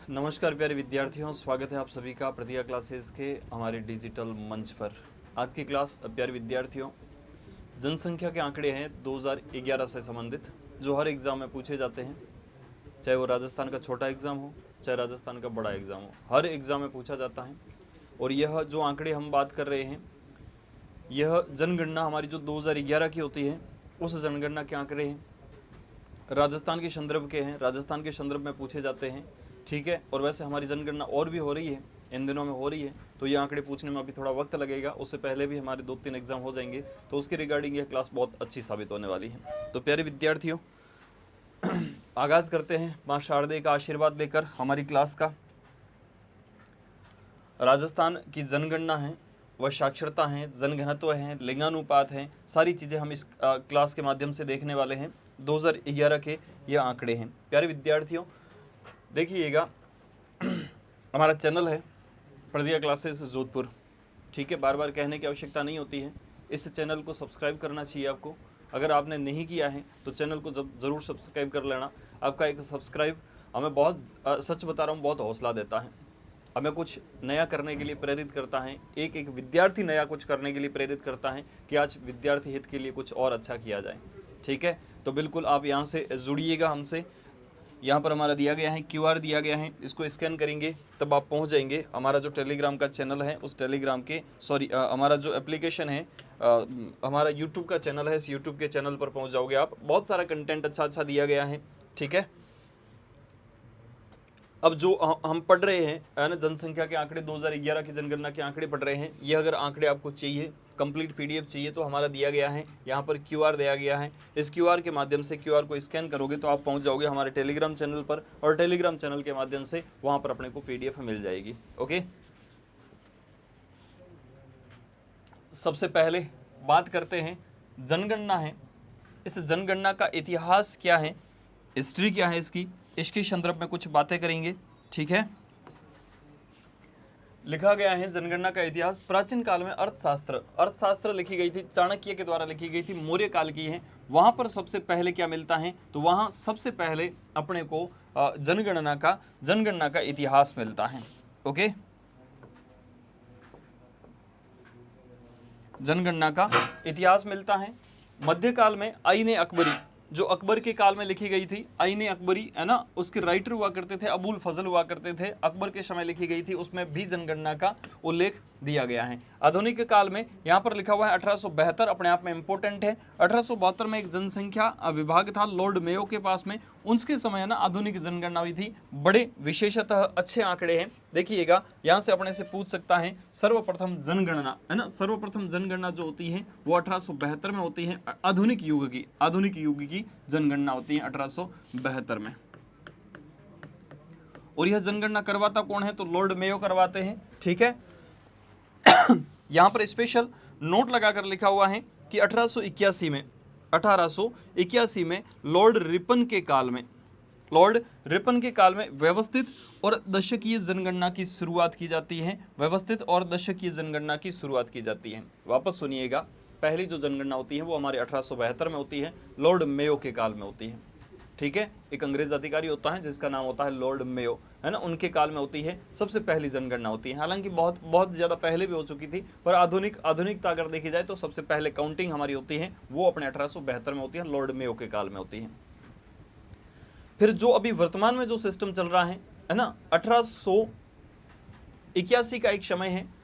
नमस्कार प्यारे विद्यार्थियों, स्वागत है आप सभी का प्रतिज्ञा क्लासेस के हमारे डिजिटल मंच पर। आज की क्लास प्यारे विद्यार्थियों जनसंख्या के आंकड़े हैं 2011 से संबंधित, जो हर एग्ज़ाम में पूछे जाते हैं, चाहे वो राजस्थान का छोटा एग्ज़ाम हो चाहे राजस्थान का बड़ा एग्ज़ाम हो, हर एग्ज़ाम में पूछा जाता है। और यह जो आंकड़े हम बात कर रहे हैं, यह जनगणना हमारी जो 2011 की होती है उस जनगणना के आंकड़े हैं, राजस्थान के संदर्भ के हैं, राजस्थान के संदर्भ में पूछे जाते हैं। ठीक है, और वैसे हमारी जनगणना और भी हो रही है, इन दिनों में हो रही है, तो ये आंकड़े पूछने में अभी थोड़ा वक्त लगेगा, उससे पहले भी हमारे 2-3 एग्जाम हो जाएंगे, तो उसके रिगार्डिंग यह क्लास बहुत अच्छी साबित होने वाली है। तो प्यारे विद्यार्थियों आगाज करते हैं माँ शारदे का आशीर्वाद लेकर हमारी क्लास का। राजस्थान की जनगणना है, वह साक्षरता है, जनघनत्व है, लिंगानुपात है, सारी चीज़ें हम इस क्लास के माध्यम से देखने वाले हैं। 2011 के ये आंकड़े हैं। प्यारे विद्यार्थियों देखिएगा, हमारा चैनल है प्रतिज्ञा क्लासेस जोधपुर। ठीक है, बार बार कहने की आवश्यकता नहीं होती है, इस चैनल को सब्सक्राइब करना चाहिए आपको। अगर आपने नहीं किया है तो चैनल को ज़रूर सब्सक्राइब कर लेना। आपका एक सब्सक्राइब हमें बहुत सच बता रहा हूँ, बहुत हौसला देता है, हमें कुछ नया करने के लिए प्रेरित करता है। एक एक विद्यार्थी नया कुछ करने के लिए प्रेरित करता है कि आज विद्यार्थी हित के लिए कुछ और अच्छा किया जाए। ठीक है, तो बिल्कुल आप यहाँ से जुड़िएगा हमसे। यहाँ पर हमारा दिया गया है, QR दिया गया है, इसको स्कैन करेंगे तब आप पहुँच जाएंगे हमारा जो टेलीग्राम का चैनल है, उस टेलीग्राम के हमारा जो एप्लीकेशन है, हमारा यूट्यूब का चैनल है, इस यूट्यूब के चैनल पर पहुँच जाओगे आप। बहुत सारा कंटेंट अच्छा अच्छा दिया गया है। ठीक है, अब जो हम पढ़ रहे हैं है ना, जनसंख्या के आंकड़े 2011 की जनगणना के आंकड़े पढ़ रहे हैं। ये अगर आंकड़े आपको चाहिए, कंप्लीट PDF चाहिए, तो हमारा दिया गया है, यहाँ पर QR दिया गया है। इस QR के माध्यम से QR को स्कैन करोगे तो आप पहुँच जाओगे हमारे टेलीग्राम चैनल पर, और टेलीग्राम चैनल के माध्यम से वहाँ पर अपने को PDF मिल जाएगी। ओके, सबसे पहले बात करते हैं जनगणना है, इस जनगणना का इतिहास क्या है, हिस्ट्री क्या है इसकी, इसके संदर्भ में कुछ बातें करेंगे। ठीक है, लिखा गया है जनगणना का इतिहास। प्राचीन काल में अर्थशास्त्र लिखी गई थी, चाणक्य के द्वारा लिखी गई थी, मौर्य काल की है। वहां पर सबसे पहले क्या मिलता है, तो वहां सबसे पहले अपने को जनगणना का इतिहास मिलता है। ओके, जनगणना का इतिहास मिलता है। मध्यकाल में आईने अकबरी, जो अकबर के काल में लिखी गई थी, आईने अकबरी है ना, उसके राइटर हुआ करते थे अबुल फजल हुआ करते थे, अकबर के समय लिखी गई थी, उसमें भी जनगणना का उल्लेख दिया गया है। आधुनिक काल में यहाँ पर लिखा हुआ है 1872, अपने आप में इंपॉर्टेंट है। 1872 में एक जनसंख्या विभाग था लॉर्ड मेयो के पास में, उनके समय ना आधुनिक जनगणना हुई थी। बड़े विशेषतः अच्छे आंकड़े हैं, देखिएगा, यहाँ से अपने से पूछ सकता है सर्वप्रथम जनगणना है ना, सर्वप्रथम जनगणना जो होती है वो 1872 में होती है। आधुनिक युग की जनगणना होती है 1872 में। और यह जनगणना करवाता कौन है, तो लॉर्ड मेयो करवाते हैं। ठीक है, यहां पर स्पेशल नोट लगाकर लिखा हुआ है कि 1881 में लॉर्ड रिपन के काल में व्यवस्थित और दशकीय जनगणना की शुरुआत की जाती है। व्यवस्थित और दशकीय जनगणना की शुरुआत की जाती है। वापस सुनिएगा, पहली जो जनगणना होती है वो हमारे 1872 में होती है, लॉर्ड मेयो के काल में होती है। ठीक है, एक अंग्रेज अधिकारी होता है जिसका नाम होता है लॉर्ड मेयो, है ना, उनके काल में होती है सबसे पहली जनगणना होती है। हालांकि बहुत बहुत ज़्यादा पहले भी हो चुकी थी, पर आधुनिकता अगर देखी जाए तो सबसे पहले काउंटिंग हमारी होती है वो अपने 1872 में होती है, लॉर्ड मेयो के काल में होती है। फिर जो अभी वर्तमान में जो सिस्टम चल रहा है ना, 1881 का एक समय है,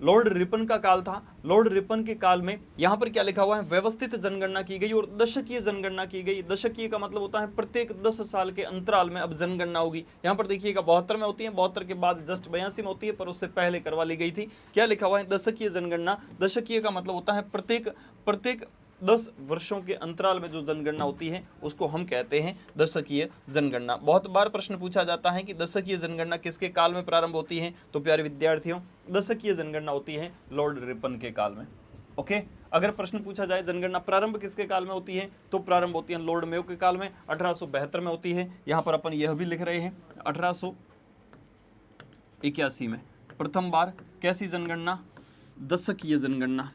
लॉर्ड रिपन का काल था। लॉर्ड रिपन के काल में यहां पर क्या लिखा हुआ है, व्यवस्थित जनगणना की गई और दशकीय जनगणना की गई। दशकीय का मतलब होता है प्रत्येक 10 साल के अंतराल में अब जनगणना होगी। यहां पर देखिएगा 72 में होती है, 72 के बाद जस्ट 82 में होती है, पर उससे पहले करवा ली गई थी। क्या लिखा हुआ है, दशकीय जनगणना। दशकीय का मतलब होता है प्रत्येक 10 वर्षों के अंतराल में जो जनगणना होती है उसको हम कहते हैं दशकीय जनगणना। बहुत बार प्रश्न पूछा जाता है कि दशकीय जनगणना किसके काल में प्रारंभ होती है, तो प्यारे विद्यार्थियों दशकीय जनगणना होती है लॉर्ड रिपन के काल में। ओके, अगर प्रश्न पूछा जाए जनगणना प्रारंभ किसके काल में होती है, तो प्रारंभ होती है लॉर्ड मेयो के काल में, 1872 में होती है। यहां पर अपन यह भी लिख रहे हैं 1881 में प्रथम बार कैसी जनगणना, दशकीय जनगणना।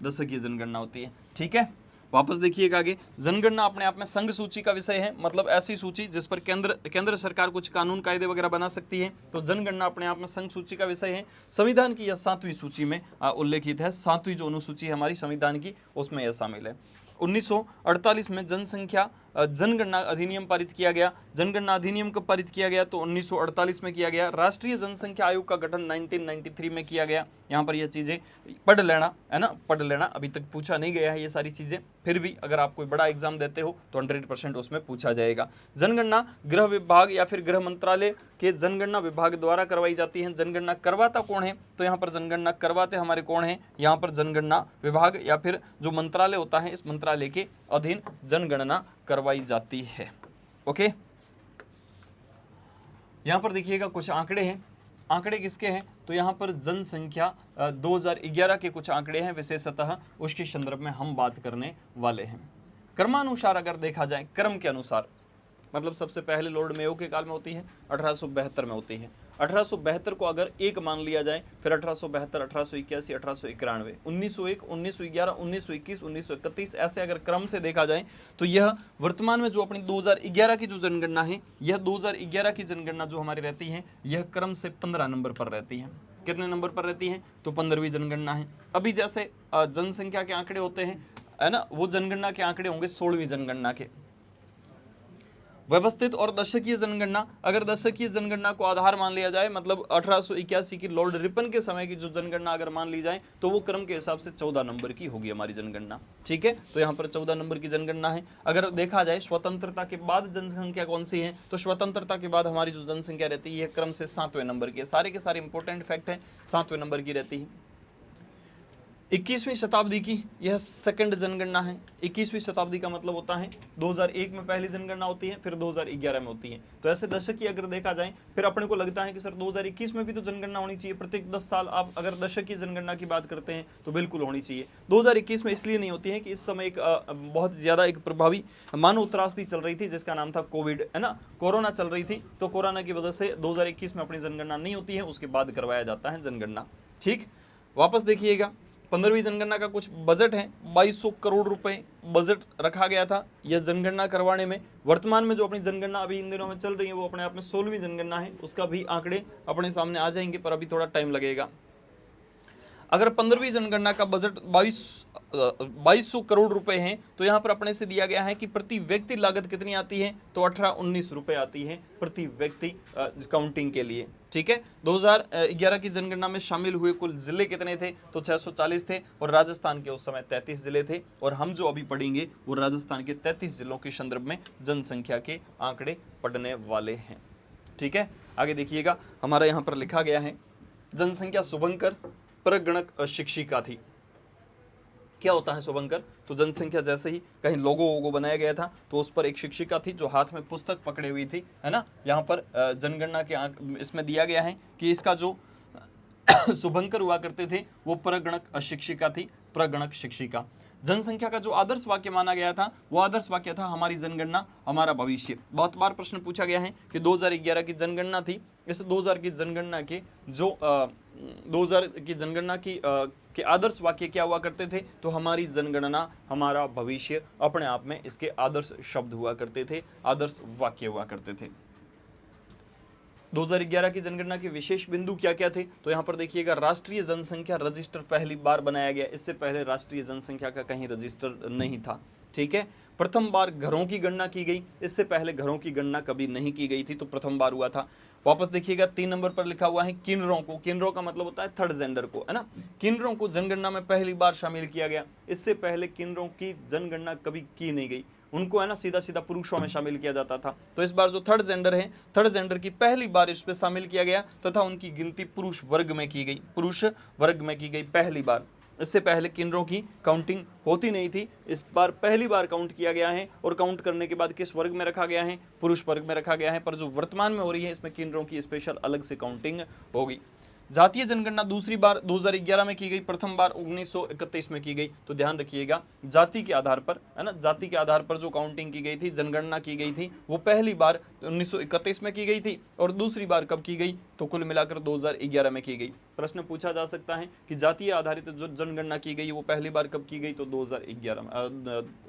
दशकीय जनगणना होती है। ठीक है, वापस देखिएगा आगे, जनगणना अपने आप में संघ सूची का विषय है, मतलब ऐसी सूची जिस पर केंद्र सरकार कुछ कानून कायदे वगैरह बना सकती है। तो जनगणना अपने आप में संघ सूची का विषय है। संविधान की यह 7वीं सूची में उल्लेखित है। 7वीं जो अनुसूची है हमारी संविधान की, उसमें यह शामिल है। 1948 में जनगणना अधिनियम पारित किया गया। जनगणना अधिनियम कब पारित किया गया? तो 1948 में किया गया। राष्ट्रीय जनसंख्या आयोग का गठन 1993 में किया गया। यहाँ पर यह चीजें पढ़ लेना है ना, पढ़ लेना, अभी तक पूछा नहीं गया है ये सारी चीजें, फिर भी अगर आप कोई बड़ा एग्जाम देते हो तो 100% उसमें पूछा जाएगा। जनगणना गृह विभाग या फिर गृह मंत्रालय के जनगणना विभाग द्वारा करवाई जाती है। जनगणना करवाता कौन है? तो यहाँ पर जनगणना करवाते हमारे कौन है? यहाँ पर जनगणना विभाग या फिर जो मंत्रालय होता है, इस मंत्रालय के अधीन जनगणना करवाई जाती है। ओके, यहाँ पर देखिएगा कुछ आंकड़े हैं। आंकड़े किसके हैं? तो यहाँ पर जनसंख्या 2011 के कुछ आंकड़े हैं, विशेषतः उसके संदर्भ में हम बात करने वाले हैं। क्रमानुसार अगर देखा जाए, क्रम के अनुसार, मतलब सबसे पहले लॉर्ड मेयो के काल में होती है, 1872 में होती है। 1872 को अगर एक मान लिया जाए, फिर 1872, 1881, 1891, 1901, 1911, 1921, 1931, ऐसे अगर क्रम से देखा जाए तो यह वर्तमान में जो अपनी 2011 की जो जनगणना है, यह 2011 की जनगणना जो हमारी रहती है, यह क्रम से 15 नंबर पर रहती है। कितने नंबर पर रहती है? तो 15वीं जनगणना है। अभी जैसे जनसंख्या के आंकड़े होते हैं, है ना, वो जनगणना के आंकड़े होंगे 16वीं जनगणना के। व्यवस्थित और दशकीय जनगणना, अगर दशकीय जनगणना को आधार मान लिया जाए, मतलब 1881 की लॉर्ड रिपन के समय की जो जनगणना अगर मान ली जाए, तो वो क्रम के हिसाब से 14 नंबर की होगी हमारी जनगणना। ठीक है, तो यहाँ पर 14 नंबर की जनगणना है। अगर देखा जाए स्वतंत्रता के बाद जनसंख्या कौन सी है, तो स्वतंत्रता के बाद हमारी जो जनसंख्या रहती है, क्रम से 7वें नंबर की है। सारे के सारे इंपॉर्टेंट फैक्ट है, 7वें नंबर की रहती है। 21वीं शताब्दी की यह सेकंड जनगणना है। 21वीं शताब्दी का मतलब होता है 2001 में पहली जनगणना होती है, फिर 2011 में होती है। तो ऐसे दशक की अगर देखा जाए, फिर अपने को लगता है कि सर 2021 में भी तो जनगणना होनी चाहिए, प्रत्येक 10 साल आप अगर दशक की जनगणना की बात करते हैं तो बिल्कुल होनी चाहिए। 2021 में इसलिए नहीं होती है कि इस समय एक बहुत ज्यादा एक प्रभावी मानव त्रासदी चल रही थी, जिसका नाम था कोविड, है ना, कोरोना चल रही थी। तो कोरोना की वजह से 2021 में अपनी जनगणना नहीं होती है, उसके बाद करवाया जाता है जनगणना। ठीक, वापस देखिएगा, 15वीं जनगणना का कुछ बजट है, 2200 करोड़ रुपए बजट रखा गया था यह जनगणना करवाने में। वर्तमान में जो अपनी जनगणना अभी इन दिनों में चल रही है, वो अपने आप में 16वीं जनगणना है, उसका भी आंकड़े अपने सामने आ जाएंगे, पर अभी थोड़ा टाइम लगेगा। अगर 15वीं जनगणना का बजट 2200 करोड़ रुपए हैं, तो यहाँ पर अपने से दिया गया है कि प्रति व्यक्ति लागत कितनी आती है, तो 18-19 रुपए आती है प्रति व्यक्ति काउंटिंग के लिए। ठीक है, 2011 की जनगणना में शामिल हुए कुल जिले कितने थे, तो 640 थे, और राजस्थान के उस समय 33 जिले थे। और हम जो अभी पढ़ेंगे वो राजस्थान के 33 जिलों के संदर्भ में जनसंख्या के आंकड़े पढ़ने वाले हैं। ठीक है, आगे देखिएगा, हमारा यहाँ पर लिखा गया है जनसंख्या शुभंकर प्रगणक शिक्षिका थी। क्या होता है शुभंकर? तो जनसंख्या जैसे ही कहीं लोगो बनाया गया था, तो उस पर एक शिक्षिका थी जो हाथ में पुस्तक पकड़े हुई थी, है ना। यहाँ पर जनगणना के इसमें दिया गया है कि इसका जो शुभंकर हुआ करते थे वो प्रगणक शिक्षिका थी, प्रगणक शिक्षिका। जनसंख्या का जो आदर्श वाक्य माना गया था, वो आदर्श वाक्य था हमारी जनगणना हमारा भविष्य। बहुत बार प्रश्न पूछा गया है कि 2011 की जनगणना थी, इस 2000 की जनगणना के जो 2000 की जनगणना की के आदर्श वाक्य क्या हुआ करते थे, तो हमारी जनगणना हमारा भविष्य, अपने आप में इसके आदर्श शब्द हुआ करते थे, आदर्श वाक्य हुआ करते थे। 2011 की जनगणना के विशेष बिंदु क्या क्या थे, तो यहाँ पर देखिएगा, राष्ट्रीय जनसंख्या रजिस्टर पहली बार बनाया गया। इससे पहले राष्ट्रीय जनसंख्या का कहीं रजिस्टर नहीं था। ठीक है, प्रथम बार घरों की गणना की गई, इससे पहले घरों की गणना कभी नहीं की गई थी, तो प्रथम बार हुआ था। वापस देखिएगा, 3 नंबर पर लिखा हुआ है किन्नरों को, किन्नरों का मतलब होता है थर्ड जेंडर को, है ना। किन्नरों को जनगणना में पहली बार शामिल किया गया। इससे पहले किन्नरों की जनगणना कभी की नहीं गई, उनको है ना सीधा सीधा पुरुषों में शामिल किया जाता था। तो इस बार जो थर्ड जेंडर है, थर्ड जेंडर की पहली बार इस पे शामिल किया गया, तथा उनकी गिनती पुरुष वर्ग में की गई, पुरुष वर्ग में की गई पहली बार। इससे पहले किन्नरों की काउंटिंग होती नहीं थी, इस बार पहली बार काउंट किया गया है। और काउंट करने के बाद किस वर्ग में रखा गया है, पुरुष वर्ग में रखा गया है। पर जो वर्तमान में हो रही है, इसमें किन्नरों की स्पेशल अलग से काउंटिंग होगी। जातीय जनगणना दूसरी बार 2011 में की गई, प्रथम बार 1931 में की गई। तो ध्यान रखिएगा जाति के आधार पर, है ना, जाति के आधार पर जो काउंटिंग की गई थी, जनगणना की गई थी, वो पहली बार 1931 में की गई थी और दूसरी बार कब की गई, तो कुल मिलाकर 2011 में की गई। प्रश्न पूछा जा सकता है कि जातीय आधारित जो जनगणना की गई वो पहली बार कब की गई, तो 2011 में।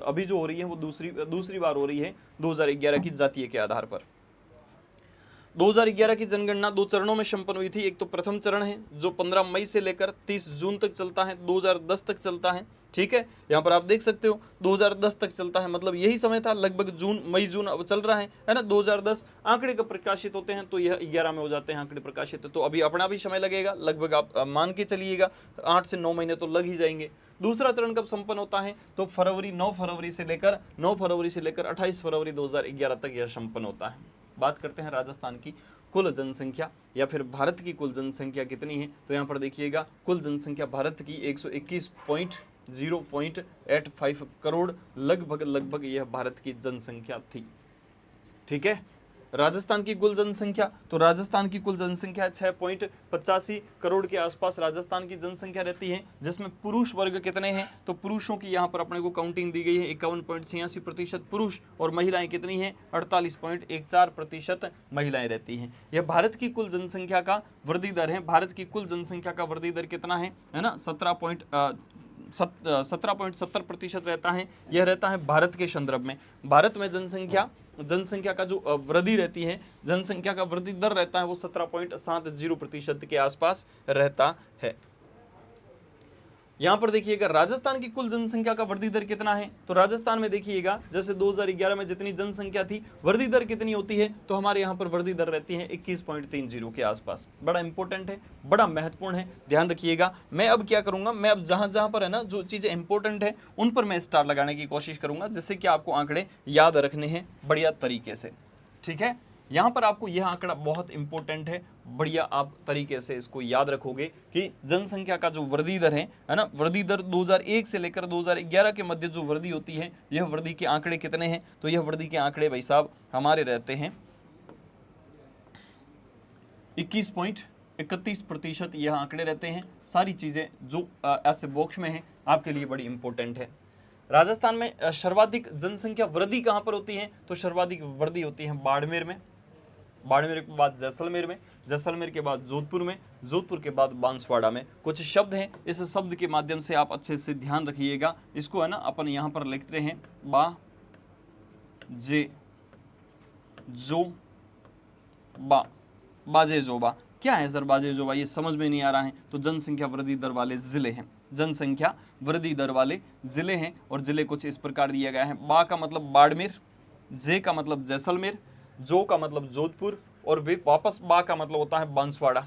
अभी जो हो रही है वो दूसरी बार हो रही है 2011 की जातीय के आधार पर। 2011 की जनगणना 2 चरणों में संपन्न हुई थी। एक तो प्रथम चरण है जो 15 मई से लेकर 30 जून तक चलता है, 2010 तक चलता है। ठीक है, यहाँ पर आप देख सकते हो 2010 तक चलता है, मतलब यही समय था, लगभग मई जून अब चल रहा है ना। 2010 आंकड़े कब प्रकाशित होते हैं, तो यह 11 में हो जाते हैं आंकड़े प्रकाशित, तो अभी अपना भी समय लगेगा, लगभग आप मान के चलिएगा 8 से 9 महीने तो लग ही जाएंगे। दूसरा चरण कब संपन्न होता है, तो 9 फरवरी से लेकर 28 फरवरी 2011 तक यह संपन्न होता है। बात करते हैं राजस्थान की कुल जनसंख्या या फिर भारत की कुल जनसंख्या कितनी है, तो यहाँ पर देखिएगा कुल जनसंख्या भारत की 121.0.85 करोड़ लगभग यह भारत की जनसंख्या थी। ठीक है, राजस्थान की कुल जनसंख्या, तो राजस्थान की कुल जनसंख्या 6.85 करोड़ के आसपास राजस्थान की जनसंख्या रहती है, जिसमें पुरुष वर्ग कितने हैं, तो पुरुषों की यहाँ पर अपने को काउंटिंग दी गई है 51.86% पुरुष, और महिलाएं कितनी हैं, 48.14% महिलाएं रहती हैं। यह भारत की कुल जनसंख्या का वृद्धि दर है। भारत की कुल जनसंख्या का वृद्धि दर कितना है ना, 17.70% रहता है। यह रहता है भारत के संदर्भ में। भारत में जनसंख्या का जो वृद्धि रहती है, जनसंख्या का वृद्धि दर रहता है वो 17.70% के आसपास रहता है। यहां पर देखिएगा राजस्थान की कुल जनसंख्या का वृद्धि दर कितना है, तो राजस्थान में देखिएगा जैसे 2011 में जितनी जनसंख्या थी, वृद्धि दर कितनी होती है, तो हमारे यहां पर वृद्धि दर रहती है 21.30 के आसपास। बड़ा इंपॉर्टेंट है, बड़ा महत्वपूर्ण है, ध्यान रखिएगा। मैं अब क्या करूंगा, मैं अब जहां पर है ना जो चीजें इंपॉर्टेंट है उन पर मैं स्टार लगाने की कोशिश करूंगा, जिससे कि आपको आंकड़े याद रखने हैं बढ़िया तरीके से। ठीक है, यहाँ पर आपको यह आंकड़ा बहुत इंपॉर्टेंट है, बढ़िया आप तरीके से इसको याद रखोगे कि जनसंख्या का जो वृद्धि दर है ना, वृद्धि दर 2001 से लेकर 2011 के मध्य जो वृद्धि होती है, यह वृद्धि के आंकड़े कितने हैं, तो यह वृद्धि के आंकड़े भाई साहब हमारे रहते हैं 21.31%। यह आंकड़े रहते हैं। सारी चीजें जो ऐसे बॉक्स में है आपके लिए बड़ी इंपॉर्टेंट है। राजस्थान में सर्वाधिक जनसंख्या वृद्धि कहां पर होती है, तो सर्वाधिक वृद्धि होती है बाड़मेर में, बाड़मेर के बाद जैसलमेर में, जैसलमेर के बाद जोधपुर में, जोधपुर के बाद बांसवाड़ा में। कुछ शब्द हैं, इस शब्द के माध्यम से आप अच्छे से ध्यान रखिएगा। इसको है ना अपन यहाँ पर लिखते हैं बा जे जो बा, बाजे जोबा। क्या है सर बाजे जोबा, ये समझ में नहीं आ रहा है, तो जनसंख्या वृद्धि दर वाले जिले हैं, जनसंख्या वृद्धि दर वाले जिले हैं। और जिले कुछ इस प्रकार दिया गया है, बा का मतलब बाड़मेर, जे का मतलब जैसलमेर, जो का मतलब जोधपुर, और वे वापस बा का मतलब होता है बांसवाड़ा।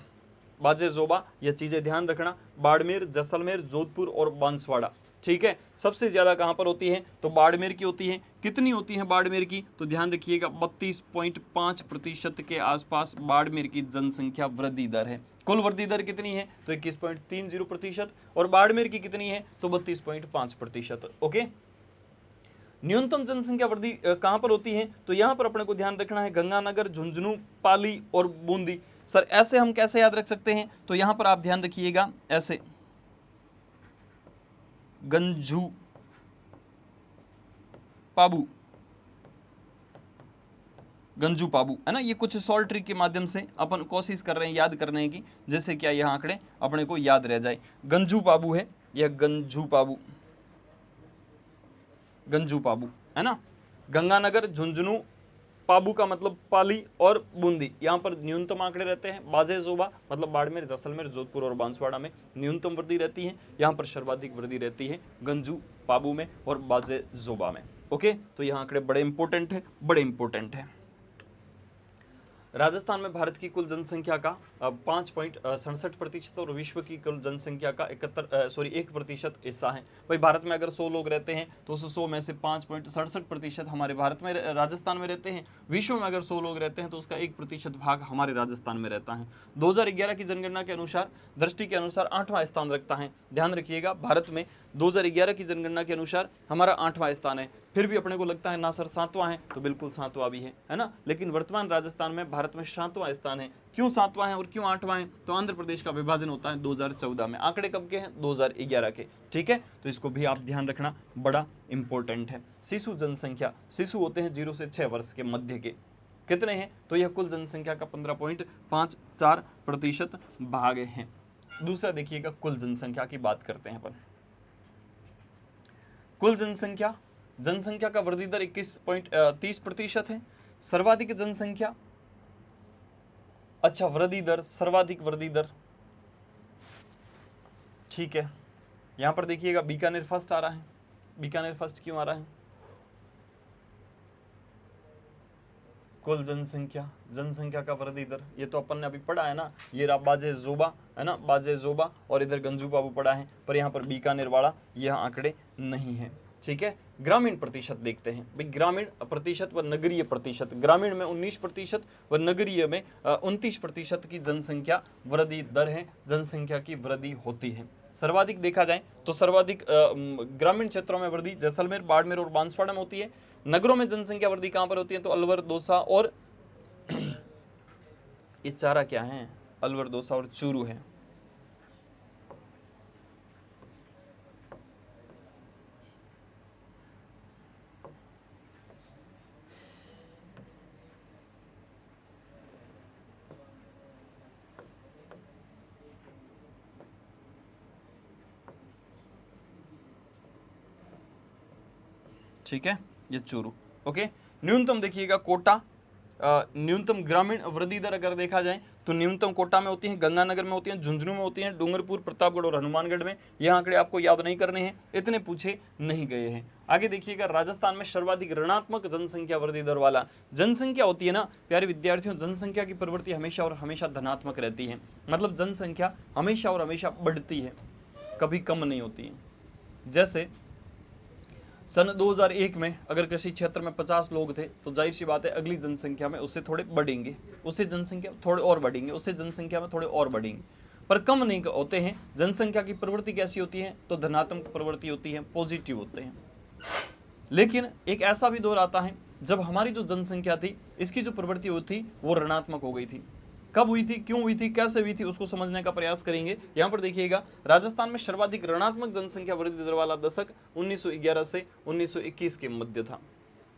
बाजे जोबा, ये चीजें ध्यान रखना, बाड़मेर, जैसलमेर, जोधपुर और बांसवाड़ा। ठीक है, सबसे ज्यादा कहां पर होती है, तो बाड़मेर की होती है। कितनी होती है बाड़मेर की, तो ध्यान रखिएगा 32.5% के आसपास बाड़मेर की जनसंख्या वृद्धि दर है। कुल वृद्धि दर कितनी है, तो 21.30%, और बाड़मेर की कितनी है, तो 32.5%। ओके, न्यूनतम जनसंख्या वृद्धि कहां पर होती है, तो यहां पर अपने को ध्यान रखना है गंगानगर, झुंझुनू, पाली और बूंदी। सर ऐसे हम कैसे याद रख सकते हैं, तो यहां पर आप ध्यान रखिएगा ऐसे गंजू पाबू, गंजू पाबू, है ना। ये कुछ शॉर्ट ट्रिक के माध्यम से अपन कोशिश कर रहे हैं याद करने की, जैसे क्या यह आंकड़े अपने को याद रह जाए। गंजू पाबू है, यह गंजू पाबू, गंजू पाबू, है ना। गंगानगर, झुंझुनू, पाबू का मतलब पाली और बूंदी, यहाँ पर न्यूनतम आंकड़े रहते हैं। बाजे जोबा मतलब बाड़मेर, जैसलमेर, जोधपुर और बांसवाड़ा में न्यूनतम वृद्धि रहती है। यहाँ पर सर्वाधिक वृद्धि रहती है गंजू पाबू में और बाजे जोबा में। ओके, तो यह आंकड़े बड़े इंपॉर्टेंट है, बड़े इंपॉर्टेंट है। राजस्थान में भारत की कुल जनसंख्या का 5.67% और विश्व की कुल जनसंख्या का 1% हिस्सा है। भाई भारत में अगर 100 लोग रहते हैं तो उस 100 में से 5.67% हमारे भारत में राजस्थान में रहते हैं। विश्व में अगर 100 लोग रहते हैं तो उसका 1% भाग हमारे राजस्थान में रहता है। 2011 की जनगणना के अनुसार, दृष्टि के अनुसार 8वां स्थान रखता है। ध्यान रखिएगा, भारत में 2011 की जनगणना के अनुसार हमारा 8वां स्थान है। फिर भी अपने को लगता है ना सर 7वां है, तो बिल्कुल 7वां भी है ना। लेकिन वर्तमान राजस्थान में भारत में 7वां स्थान है। क्यों 7वां है और क्यों 8वां है? तो आंध्र प्रदेश का विभाजन होता है 2014 में। आंकड़े कब के हैं? 2011 के। ठीक है, तो इसको भी आप ध्यान रखना, बड़ा इंपॉर्टेंट है। शिशु जनसंख्या, शिशु होते हैं 0 से 6 वर्ष के मध्य के, कितने हैं? तो यह कुल जनसंख्या का 15.54% भाग है। दूसरा देखिएगा, कुल जनसंख्या की बात करते हैं अपन। कुल जनसंख्या, जनसंख्या का वृद्धि दर 21.30% है। सर्वाधिक जनसंख्या, अच्छा वृद्धि दर, सर्वाधिक वृद्धि दर, ठीक है। यहां पर देखिएगा बीकानेर फर्स्ट आ रहा है। बीकानेर फर्स्ट क्यों आ रहा है? कुल जनसंख्या, जनसंख्या का वृद्धि दर, ये तो अपन ने अभी पढ़ा है ना, ये रहा बाजे जोबा है ना, बाजे जोबा, और इधर गंजू बाबू पढ़ा है, पर यहाँ पर बीकानेर वाला यह आंकड़े नहीं है। ठीक है, ग्रामीण प्रतिशत देखते हैं भाई, ग्रामीण प्रतिशत व नगरीय प्रतिशत। ग्रामीण में 19% व नगरीय में 29% की जनसंख्या वृद्धि दर है, जनसंख्या की वृद्धि होती है। सर्वाधिक देखा जाए तो सर्वाधिक ग्रामीण क्षेत्रों में वृद्धि जैसलमेर, बाड़मेर और बांसवाड़ा में होती है। नगरों में जनसंख्या वृद्धि कहां पर होती है? तो अलवर, दौसा और ये चारा क्या है? अलवर, दौसा और चूरू है। ठीक है, ये चूरू। ओके, न्यूनतम देखिएगा कोटा, न्यूनतम ग्रामीण वृद्धि दर अगर देखा जाए तो न्यूनतम कोटा में होती है, गंगानगर में होती है, झुंझुनू में होती है, डूंगरपुर, प्रतापगढ़ और हनुमानगढ़ में। यह आंकड़े आपको याद नहीं करने हैं, इतने पूछे नहीं गए हैं। आगे देखिएगा, राजस्थान में सर्वाधिक ऋणात्मक जनसंख्या वृद्धि दर वाला जनसंख्या होती है ना प्यारे विद्यार्थियों, जनसंख्या की प्रवृत्ति हमेशा और हमेशा धनात्मक रहती है। मतलब जनसंख्या हमेशा और हमेशा बढ़ती है, कभी कम नहीं होती है। जैसे सन 2001 में अगर किसी क्षेत्र में 50 लोग थे तो जाहिर सी बात है अगली जनसंख्या में उससे थोड़े बढ़ेंगे, उससे जनसंख्या थोड़े और बढ़ेंगे, उससे जनसंख्या में थोड़े और बढ़ेंगे, पर कम नहीं होते हैं। जनसंख्या की प्रवृत्ति कैसी होती है? तो धनात्मक प्रवृत्ति होती है, पॉजिटिव होते हैं। लेकिन एक ऐसा भी दौर आता है जब हमारी जो जनसंख्या थी इसकी जो प्रवृत्ति हुई थी वो ऋणात्मक हो गई थी। कब हुई थी, क्यों हुई थी, कैसे हुई थी, उसको समझने का प्रयास करेंगे। यहां पर देखिएगा, राजस्थान में सर्वाधिक ऋणात्मक जनसंख्या वृद्धि दर वाला दशक 1911 से 1921 के मध्य था।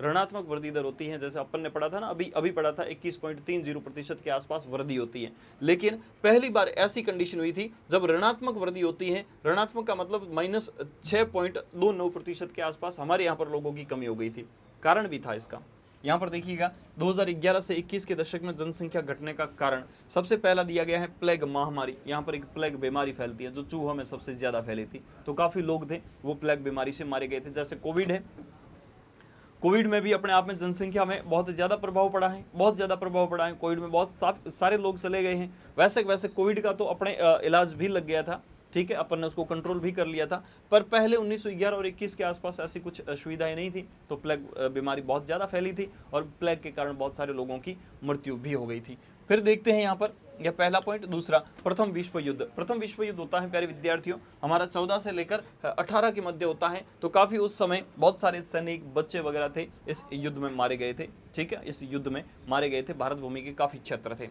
ऋणात्मक वृद्धि दर होती है, जैसे अपन ने पढ़ा था ना, अभी पढ़ा था 21.30% के आसपास वृद्धि होती है। लेकिन पहली बार ऐसी कंडीशन हुई थी जब ऋणात्मक वृद्धि होती है, ऋणात्मक का मतलब -6.29% के आसपास हमारे यहाँ पर लोगों की कमी हो गई थी। कारण भी था इसका। यहाँ पर देखिएगा 2011 से 21 के दशक में जनसंख्या घटने का कारण सबसे पहला दिया गया है प्लेग महामारी। यहाँ पर एक प्लेग बीमारी फैलती है जो चूहों में सबसे ज्यादा फैली थी, तो काफी लोग थे वो प्लेग बीमारी से मारे गए थे। जैसे कोविड है, कोविड में भी अपने आप में जनसंख्या में बहुत ज़्यादा प्रभाव पड़ा है, बहुत ज़्यादा प्रभाव पड़ा है। कोविड में बहुत सारे लोग चले गए हैं। वैसे कोविड का तो अपने इलाज भी लग गया था, ठीक है, अपन ने उसको कंट्रोल भी कर लिया था। पर पहले 1911 और 21 के आसपास ऐसी कुछ सुविधाएं नहीं थी, तो प्लेग बीमारी बहुत ज़्यादा फैली थी और प्लेग के कारण बहुत सारे लोगों की मृत्यु भी हो गई थी। फिर देखते हैं यहाँ पर, यह पहला पॉइंट। दूसरा, प्रथम विश्व युद्ध। प्रथम विश्व युद्ध होता है प्यारे विद्यार्थियों हमारा 14 से लेकर 18 के मध्य होता है। तो काफ़ी उस समय बहुत सारे सैनिक, बच्चे वगैरह थे इस युद्ध में मारे गए थे, ठीक है, इस युद्ध में मारे गए थे। भारत भूमि के काफ़ी क्षेत्र थे।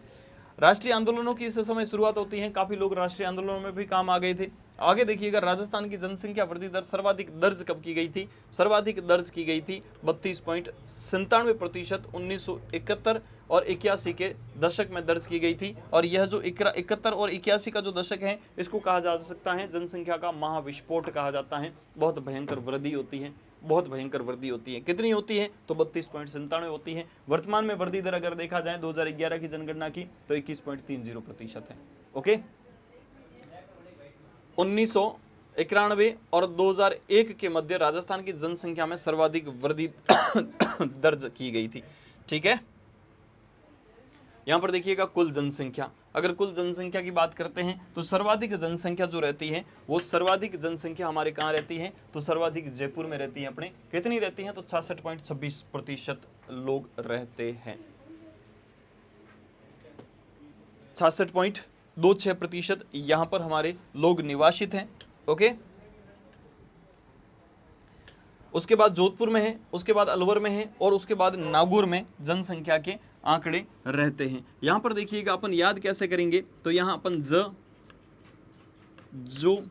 राष्ट्रीय आंदोलनों की इस समय शुरुआत होती है, काफ़ी लोग राष्ट्रीय आंदोलनों में भी काम आ गए थे। आगे देखिएगा, राजस्थान की जनसंख्या वृद्धि दर सर्वाधिक दर्ज कब की गई थी? सर्वाधिक दर्ज की गई थी 32.97% 1971 और 81 के दशक में दर्ज की गई थी। और यह जो 71 और 81 का जो दशक है इसको कहा जा सकता है जनसंख्या का महाविस्फोट कहा जाता है। बहुत भयंकर वृद्धि होती है, बहुत भयंकर वृद्धि होती है। कितनी होती है? तो 32.97 होती है। वर्तमान में वृद्धि दर अगर देखा जाए 2011 की जनगणना की तो 21.30% है। ओके, 1991 और 2001 के मध्य राजस्थान की जनसंख्या में सर्वाधिक वृद्धि दर्ज की गई थी, ठीक है। यहां पर देखिएगा कुल जनसंख्या, अगर कुल जनसंख्या की बात करते हैं तो सर्वाधिक जनसंख्या जो रहती है वो सर्वाधिक जनसंख्या हमारे कहाँ रहती है? तो सर्वाधिक जयपुर में रहती है अपने। कितनी रहती है? तो 66.26% लोग रहते हैं। 66.26% यहां पर हमारे लोग निवासित हैं। ओके, उसके बाद जोधपुर में है, उसके बाद अलवर में है और उसके बाद नागौर में जनसंख्या के आंकड़े रहते हैं। यहाँ पर देखिएगा अपन याद कैसे करेंगे, तो यहाँ अपन जो,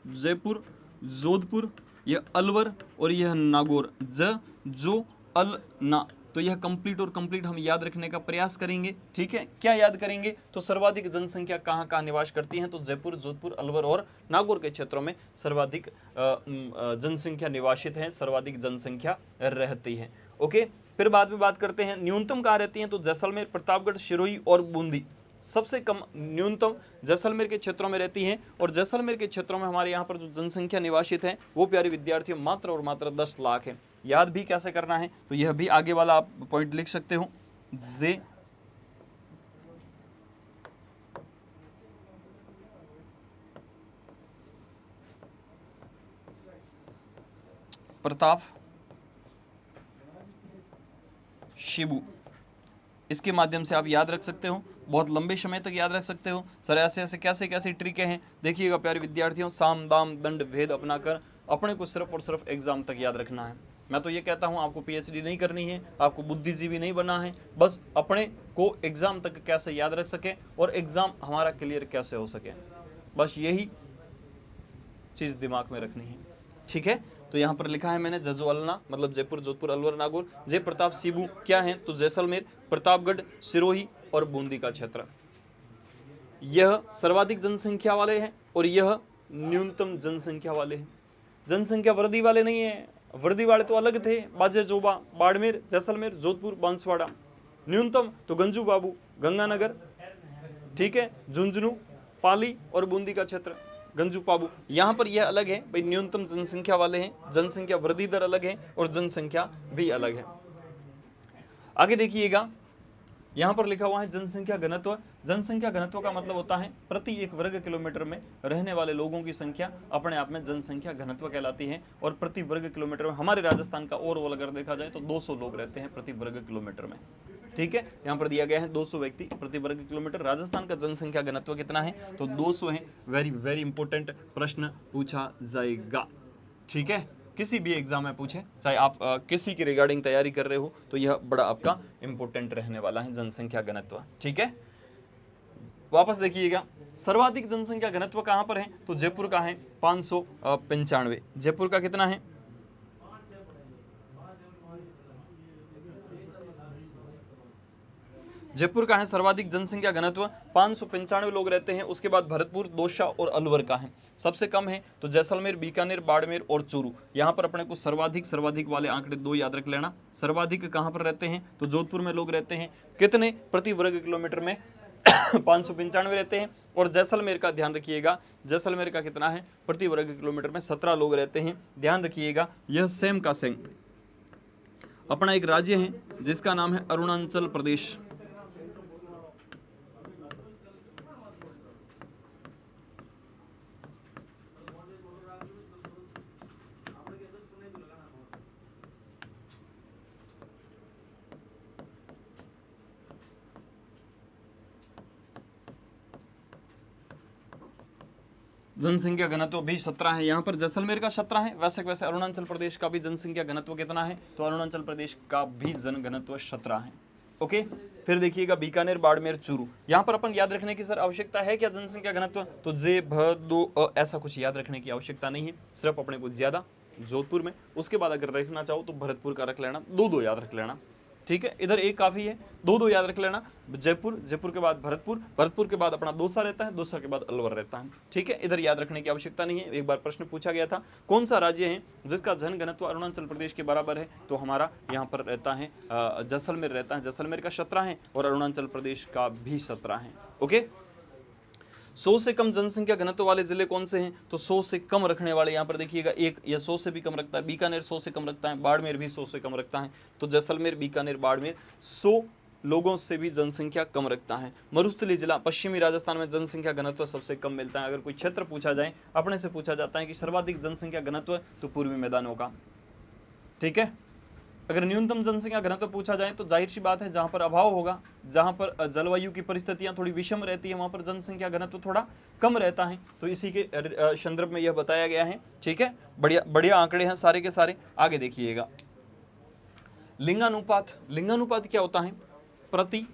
जयपुर, जोधपुर, यह अलवर और यह नागौर, जो, अल, ना, तो यह कंप्लीट और कंप्लीट हम याद रखने का प्रयास करेंगे। ठीक है, क्या याद करेंगे, तो सर्वाधिक जनसंख्या कहाँ कहाँ निवास करती है, तो जयपुर, जोधपुर, अलवर और नागौर के क्षेत्रों में सर्वाधिक जनसंख्या निवासित है, सर्वाधिक जनसंख्या रहती है। ओके, फिर बाद में बात करते हैं न्यूनतम कहाँ रहती है, तो जैसलमेर, प्रतापगढ़, सिरोही और बूंदी सबसे कम न्यूनतम जैसलमेर के क्षेत्रों में रहती हैं। और जैसलमेर के क्षेत्रों में हमारे यहाँ पर जो जनसंख्या निवासित है वो प्यारे विद्यार्थियों मात्र और मात्र 10 लाख है। याद भी कैसे करना है, तो यह भी आगे वाला आप पॉइंट लिख सकते हो, जे प्रताप, शिबू, इसके माध्यम से आप याद रख सकते हो, बहुत लंबे समय तक याद रख सकते हो। सर ऐसे ऐसे कैसे कैसे ट्रिकें हैं, देखिएगा प्यारे विद्यार्थियों, साम दाम दंड भेद अपनाकर अपने को सिर्फ और सिर्फ एग्जाम तक याद रखना है। मैं तो ये कहता हूँ आपको पीएचडी नहीं करनी है, आपको बुद्धिजीवी नहीं बनना है, बस अपने को एग्जाम तक कैसे याद रख सके और एग्जाम हमारा क्लियर कैसे हो सके, बस यही चीज़ दिमाग में रखनी है। ठीक है, तो यहाँ पर लिखा है मैंने जजोअलना मतलब जयपुर, जोधपुर, अलवर, नागौर, जय प्रताप, शिबू क्या है, तो जैसलमेर, प्रतापगढ़, सिरोही और बूंदी का क्षेत्र, यह सर्वाधिक जनसंख्या वाले हैं और यह न्यूनतम जनसंख्या वाले हैं। जनसंख्या वृद्धि वाले नहीं है, वृद्धि वाले तो अलग थे, बाजे जोबा, बाड़मेर, जैसलमेर, जोधपुर, बांसवाड़ा। न्यूनतम तो गंजू बाबू, गंगानगर, ठीक है, झुंझुनू, पाली और बूंदी का क्षेत्र, गंजू पाबू। यहाँ पर यह अलग है भाई, न्यूनतम जनसंख्या वाले हैं, जनसंख्या वृद्धि दर अलग है और जनसंख्या भी अलग है। आगे देखिएगा, यहाँ पर लिखा हुआ है जनसंख्या घनत्व। जनसंख्या घनत्व का मतलब होता है प्रति 1 वर्ग किलोमीटर में रहने वाले लोगों की संख्या अपने आप में जनसंख्या घनत्व कहलाती है। और प्रति वर्ग किलोमीटर में हमारे राजस्थान का ओवरऑल अगर देखा जाए तो 200 लोग रहते हैं प्रति वर्ग किलोमीटर में। ठीक है, यहाँ पर दिया गया है 200 व्यक्ति प्रति वर्ग किलोमीटर। राजस्थान का जनसंख्या घनत्व कितना है, तो 200 है। वेरी वेरी इंपॉर्टेंट प्रश्न पूछा जाएगा। ठीक है, किसी भी एग्जाम में पूछे, चाहे आप किसी की रिगार्डिंग तैयारी कर रहे हो, तो यह बड़ा आपका इंपॉर्टेंट रहने वाला है जनसंख्या घनत्व। ठीक है, वापस देखिएगा, सर्वाधिक जनसंख्या घनत्व कहां पर है, तो जयपुर का है 595। जयपुर का कितना है, जयपुर का है सर्वाधिक जनसंख्या घनत्व 595 लोग रहते हैं। उसके बाद भरतपुर, दौसा और अलवर का है। सबसे कम है तो जैसलमेर, बीकानेर, बाड़मेर और चूरू। यहाँ पर अपने को सर्वाधिक वाले आंकड़े 2 याद रख लेना। सर्वाधिक कहाँ पर रहते हैं, तो जोधपुर में लोग रहते हैं, कितने प्रति वर्ग किलोमीटर में 595 रहते हैं। और जैसलमेर का ध्यान रखिएगा, जैसलमेर का कितना है, प्रति वर्ग किलोमीटर में 17 लोग रहते हैं। ध्यान रखिएगा, यह सेम का सेम अपना एक राज्य है जिसका नाम है अरुणाचल प्रदेश। जनसंख्या घनत्व भी 17 है। यहाँ पर जैसलमेर का 17 है। वैसे वैसे अरुणाचल प्रदेश का भी जनसंख्या घनत्व कितना है, तो अरुणाचल प्रदेश का भी जन घनत्व 17 है। ओके, फिर देखिएगा बीकानेर, बाड़मेर, चूरू। यहाँ पर अपन याद रखने की सर आवश्यकता है क्या जनसंख्या घनत्व, तो जे भ दो ऐसा कुछ याद रखने की आवश्यकता नहीं है। सिर्फ अपने को ज्यादा जोधपुर में, उसके बाद अगर रखना चाहो तो भरतपुर का रख लेना, 2 याद रख लेना। ठीक है, इधर एक काफी है, 2 याद रख लेना। जयपुर, जयपुर के बाद भरतपुर, भरतपुर के बाद अपना दौसा रहता है, दौसा के बाद अलवर रहता है। ठीक है, इधर याद रखने की आवश्यकता नहीं है। एक बार प्रश्न पूछा गया था, कौन सा राज्य है जिसका जन घनत्व अरुणाचल प्रदेश के बराबर है, तो हमारा यहाँ पर रहता है जैसलमेर रहता है। जैसलमेर का 17 है और अरुणाचल प्रदेश का भी 17 है। ओके, 100 से कम जनसंख्या घनत्व वाले जिले कौन से हैं, तो 100 से कम रखने वाले यहाँ पर देखिएगा, एक या 100 से भी कम रखता है, बीकानेर 100 से कम रखता है, बाड़मेर भी 100 से कम रखता है। तो जैसलमेर, बीकानेर, बाड़मेर 100 लोगों से भी जनसंख्या कम रखता है। मरुस्थली जिला पश्चिमी राजस्थान में जनसंख्या घनत्व सबसे कम मिलता है। अगर कोई क्षेत्र पूछा जाए, अपने से पूछा जाता है कि सर्वाधिक जनसंख्या घनत्व, तो पूर्वी मैदानों का। ठीक है, अगर न्यूनतम जनसंख्या घनत्व पूछा जाए तो जाहिर सी बात है जहां पर अभाव होगा, जहां पर जलवायु की परिस्थितियां थोड़ी विषम रहती है, वहां पर जनसंख्या घनत्व थोड़ा कम रहता है। तो इसी के संदर्भ में यह बताया गया है। ठीक है, बढ़िया बढ़िया आंकड़े हैं सारे के सारे। आगे देखिएगा, लिंगानुपात। लिंगानुपात क्या होता है, प्रति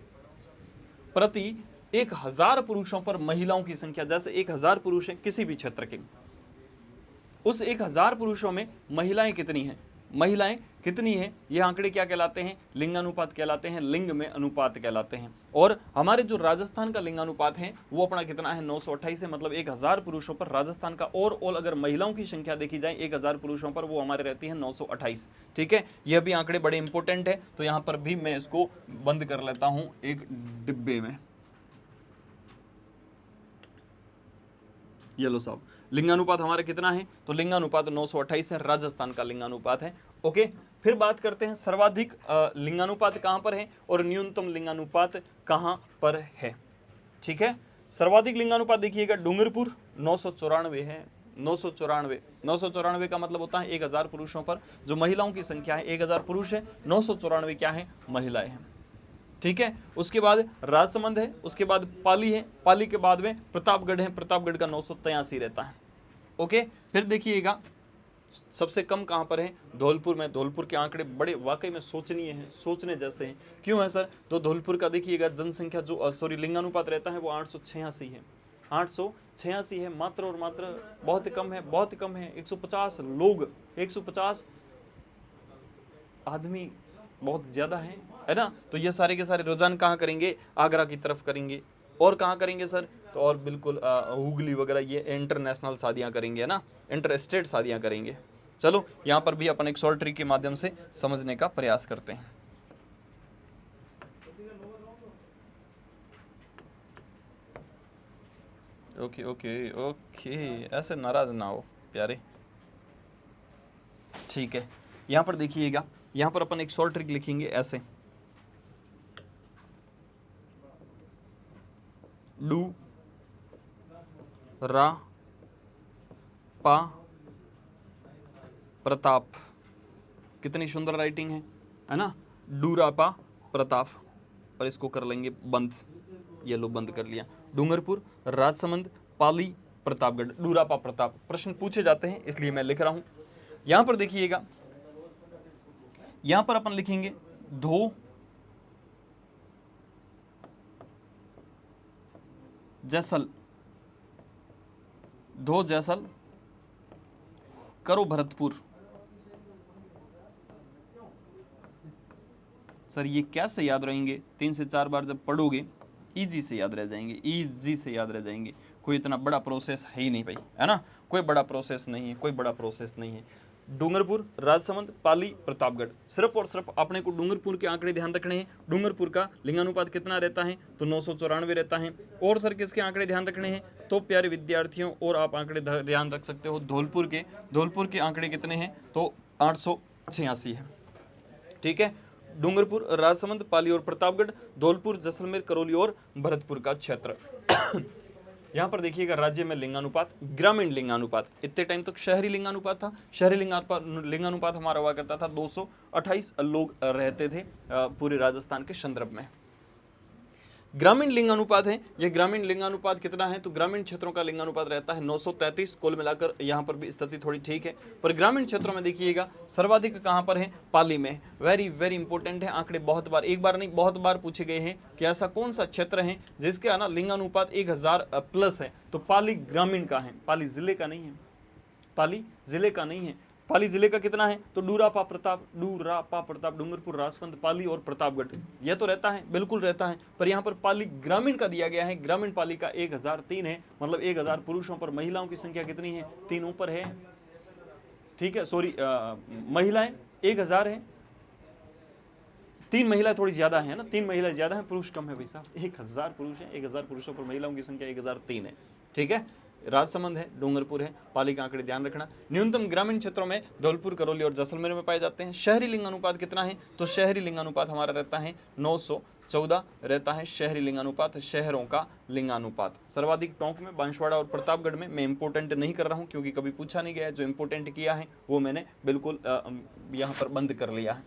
प्रति 1000 पुरुषों पर महिलाओं की संख्या, जैसे 1000 पुरुष हैं किसी भी क्षेत्र के, उस 1000 पुरुषों में महिलाएं कितनी हैं, महिलाएं कितनी हैं, ये आंकड़े क्या कहलाते हैं, लिंगानुपात कहलाते हैं, लिंग में अनुपात कहलाते हैं। और हमारे जो राजस्थान का लिंगानुपात है वो अपना कितना है, 928 है, मतलब 1000 पुरुषों पर राजस्थान का ओवरऑल अगर महिलाओं की संख्या देखी जाए 1000 पुरुषों पर, वो हमारे रहती है 928। ठीक है, यह भी आंकड़े बड़े इंपॉर्टेंट है, तो यहां पर भी मैं इसको बंद कर लेता हूं एक डिब्बे में। ये लो साहब, लिंगानुपात हमारा कितना है, तो लिंगानुपात 928 है, राजस्थान का लिंगानुपात है। ओके, फिर बात करते हैं सर्वाधिक लिंगानुपात कहां पर है और न्यूनतम लिंगानुपात कहां पर है। ठीक है, सर्वाधिक लिंगानुपात देखिएगा डूंगरपुर 994 है, 994 का मतलब होता है 1000 पुरुषों पर जो महिलाओं की संख्या है, 1000 पुरुष है, 994 क्या है, महिलाएं हैं। ठीक है, उसके बाद राजसमंद है, उसके बाद पाली है, पाली के बाद में प्रतापगढ़ है, प्रतापगढ़ का 983 रहता है। ओके, फिर देखिएगा सबसे कम कहां पर है, धौलपुर में। धौलपुर के आंकड़े बड़े वाकई में सोचनीय हैं, सोचने जैसे हैं। क्यों है सर, तो धौलपुर का देखिएगा जनसंख्या जो लिंगानुपात रहता है वो 886 है, 886 है मात्र और मात्र, बहुत कम है, बहुत कम है। 150 लोग, 150 आदमी बहुत ज्यादा है ना। तो ये सारे के सारे रुझान कहाँ करेंगे, आगरा की तरफ करेंगे। और कहाँ करेंगे सर, तो और बिल्कुल हुगली वगैरह, ये इंटरनेशनल शादियाँ करेंगे, है ना, इंटर स्टेट शादियाँ करेंगे। चलो यहाँ पर भी अपन एक शॉर्ट ट्रिक के माध्यम से समझने का प्रयास करते हैं। ओके ओके ओके, ऐसे नाराज ना हो प्यारे। ठीक है, यहाँ पर देखिएगा, यहाँ पर अपन एक शॉर्ट ट्रिक लिखेंगे ऐसे, डू रा पा प्रताप। कितनी सुंदर राइटिंग है ना, डूरापा प्रताप। और इसको कर लेंगे बंद, ये लो बंद कर लिया। डूंगरपुर, राजसमंद, पाली, प्रतापगढ़, डूरापा प्रताप। प्रश्न पूछे जाते हैं इसलिए मैं लिख रहा हूं। यहां पर देखिएगा, यहां पर अपन लिखेंगे धो जैसल, धो जैसल, करो भरतपुर। सर ये कैसे याद रहेंगे, 3 से 4 बार जब पढ़ोगे इजी से याद रह जाएंगे, इजी से याद रह जाएंगे। कोई इतना बड़ा प्रोसेस है ही नहीं भाई, है ना, कोई बड़ा प्रोसेस नहीं है, कोई बड़ा प्रोसेस नहीं है। डूंगरपुर, राजसमंद, पाली, प्रतापगढ़, सिर्फ और सिर्फ अपने को डूंगरपुर के आंकड़े ध्यान रखने हैं। डूंगरपुर का लिंगानुपात कितना रहता है, तो 994 रहता है। और सर किसके आंकड़े ध्यान रखने हैं, तो प्यारे विद्यार्थियों और आप आंकड़े ध्यान रख सकते हो धौलपुर के आंकड़े कितने हैं, तो 886 है। ठीक है, डूंगरपुर, राजसमंद, पाली और प्रतापगढ़, धौलपुर, जैसलमेर, करौली और भरतपुर का क्षेत्र। यहाँ पर देखिएगा राज्य में लिंगानुपात, ग्रामीण लिंगानुपात, इतने टाइम तक शहरी लिंगानुपात था। शहरी लिंगानुपात हमारा हुआ करता था 228 लोग रहते थे पूरे राजस्थान के संदर्भ में। ग्रामीण लिंगानुपात है, ये ग्रामीण लिंगानुपात कितना है, तो ग्रामीण क्षेत्रों का लिंगानुपात रहता है 933। कुल मिलाकर यहाँ पर भी स्थिति थोड़ी ठीक है, पर ग्रामीण क्षेत्रों में देखिएगा सर्वाधिक कहाँ पर है, पाली में। वेरी वेरी इंपॉर्टेंट है, आंकड़े बहुत बार, एक बार नहीं बहुत बार पूछे गए हैं कि ऐसा कौन सा क्षेत्र है जिसके ना लिंगानुपात 1000 प्लस है, तो पाली ग्रामीण का है, पाली जिले का नहीं है, पाली जिले का नहीं है। पाली जिले का कितना है, तो डूरापा प्रताप, डूंगरपुर, राजसमंद, पाली और प्रतापगढ़, यह तो रहता है, बिल्कुल रहता है। पर यहाँ पर पाली ग्रामीण का दिया गया है, ग्रामीण पाली का 1003 है, मतलब 1000 पुरुषों पर महिलाओं की संख्या कितनी है, 3 ऊपर है। ठीक है, सॉरी, महिलाएं 1000 है, 3 महिला थोड़ी ज्यादा है ना, 3 महिला ज्यादा है, पुरुष कम है भाई साहब। 1000 पुरुष है, 1000 पुरुषों पर महिलाओं की संख्या 1003 है। ठीक है, राजसमंद है, डूंगरपुर है, पाली के आंकड़े ध्यान रखना। न्यूनतम ग्रामीण क्षेत्रों में धौलपुर, करौली और जैसलमेर में पाए जाते हैं। शहरी लिंगानुपात कितना है, तो शहरी लिंगानुपात हमारा रहता है 914 रहता है, शहरी लिंगानुपात, शहरों का लिंगानुपात। सर्वाधिक टोंक में, बांसवाड़ा और प्रतापगढ़ में। मैं इंपोर्टेंट नहीं कर रहा हूं क्योंकि कभी पूछा नहीं गया, जो इंपोर्टेंट किया है वो मैंने बिल्कुल यहाँ पर बंद कर लिया है।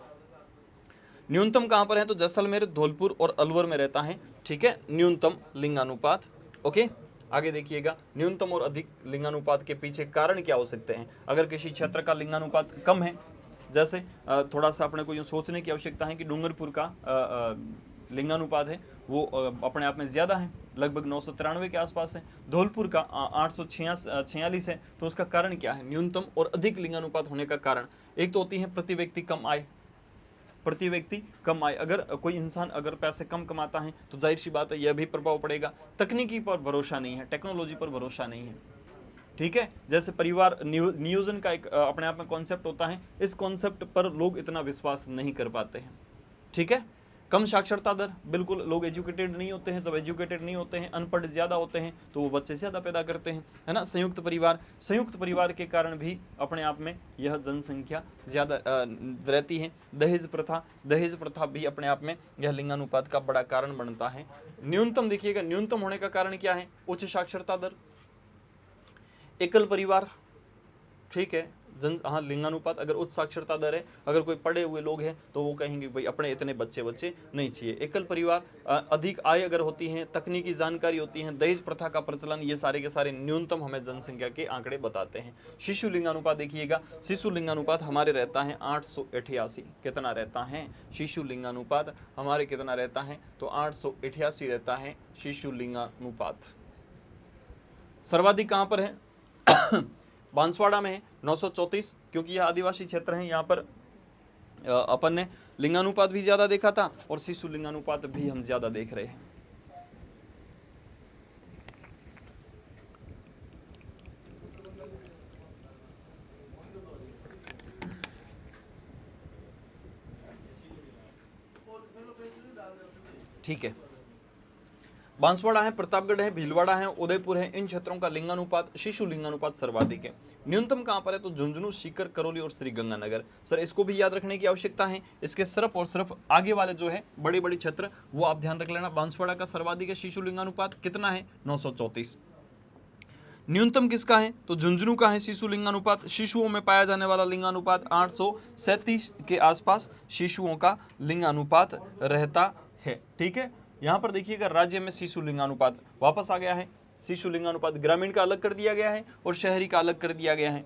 न्यूनतम कहां पर है, तो जैसलमेर, धौलपुर और अलवर में रहता है। ठीक है, न्यूनतम लिंगानुपात। ओके, आगे देखिएगा, न्यूनतम और अधिक लिंगानुपात के पीछे कारण क्या हो सकते हैं। अगर किसी क्षेत्र का लिंगानुपात कम है, जैसे थोड़ा सा अपने को यूँ सोचने की आवश्यकता है कि डूंगरपुर का लिंगानुपात है वो अपने आप में ज़्यादा है, लगभग 993 के आसपास है। धौलपुर का 846 है। तो उसका कारण क्या है? न्यूनतम और अधिक लिंगानुपात होने का कारण एक तो होती है प्रति व्यक्ति कम आय, प्रति व्यक्ति कम आय। अगर कोई इंसान अगर पैसे कम कमाता है तो जाहिर सी बात है यह भी प्रभाव पड़ेगा। तकनीकी पर भरोसा नहीं है, टेक्नोलॉजी पर भरोसा नहीं है, ठीक है। जैसे परिवार नियोजन का एक अपने आप में कॉन्सेप्ट होता है, इस कॉन्सेप्ट पर लोग इतना विश्वास नहीं कर पाते हैं, ठीक है। कम साक्षरता दर, बिल्कुल लोग एजुकेटेड नहीं होते हैं। जब एजुकेटेड नहीं होते हैं, अनपढ़ ज़्यादा होते हैं तो वो बच्चे ज़्यादा पैदा करते हैं, है ना। संयुक्त परिवार के कारण भी अपने आप में यह जनसंख्या ज़्यादा रहती है। दहेज प्रथा भी अपने आप में यह लिंगानुपात का बड़ा कारण बनता है। न्यूनतम देखिएगा, न्यूनतम होने का कारण क्या है? उच्च साक्षरता दर, एकल परिवार, ठीक है। हाँ, लिंगानुपात अगर उच्च साक्षरता दर है, अगर कोई पढ़े हुए लोग हैं तो वो कहेंगे भाई अपने इतने बच्चे नहीं चाहिए। एकल परिवार, अधिक आय अगर होती है, तकनीकी जानकारी होती है, दहेज प्रथा का प्रचलन, ये सारे के सारे न्यूनतम हमें जनसंख्या के आंकड़े बताते हैं। शिशु लिंगानुपात देखिएगा, शिशु लिंगानुपात हमारे रहता है 888। कितना रहता है? शिशु लिंगानुपात हमारे कितना रहता है? तो 888 रहता है शिशु लिंगानुपात। सर्वाधिक कहाँ पर है? बांसवाड़ा में है 934, क्योंकि यह आदिवासी क्षेत्र है। यहाँ पर अपन ने लिंगानुपात भी ज़्यादा देखा था और शिशु लिंगानुपात भी हम ज़्यादा देख रहे हैं। ठीक है, बांसवाड़ा है, प्रतापगढ़ है, भीलवाड़ा है, उदयपुर है, इन क्षेत्रों का लिंगानुपात, शिशु लिंगानुपात सर्वाधिक है। न्यूनतम कहां पर है? तो झुंझुनू, सीकर, करौली और श्रीगंगानगर। सर इसको भी याद रखने की आवश्यकता है। इसके सिर्फ और सिर्फ आगे वाले जो है बड़े बड़े क्षेत्र वो आप ध्यान रख लेना। बांसवाड़ा का सर्वाधिक है शिशु लिंगानुपात, कितना है? 934। न्यूनतम किसका है? तो झुंझुनू का है शिशु लिंगानुपात। शिशुओं में पाया जाने वाला लिंगानुपात 837 के आसपास शिशुओं का लिंगानुपात रहता है, ठीक है। यहाँ पर देखिएगा राज्य में शिशु लिंगानुपात वापस आ गया है। शिशु लिंगानुपात ग्रामीण का अलग कर दिया गया है और शहरी का अलग कर दिया गया है।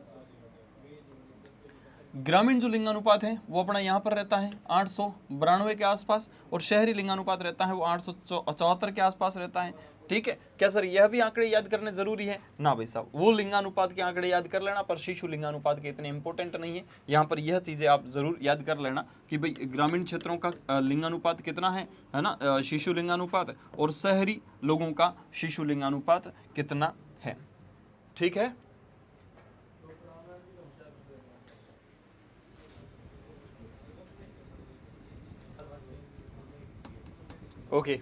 ग्रामीण जो लिंगानुपात है वो अपना यहाँ पर रहता है 892 के आसपास और शहरी लिंगानुपात रहता है वो 874 के आसपास रहता है, ठीक है। क्या सर यह भी आंकड़े याद करने जरूरी है? ना भाई साहब, वो लिंगानुपात के आंकड़े याद कर लेना, पर शिशु लिंगानुपात के इतने इंपॉर्टेंट नहीं है। यहाँ पर यह चीजें आप जरूर याद कर लेना कि भाई ग्रामीण क्षेत्रों का लिंगानुपात कितना है ना, शिशु लिंगानुपात, और शहरी लोगों का शिशु लिंगानुपात कितना है, ठीक है। ओके,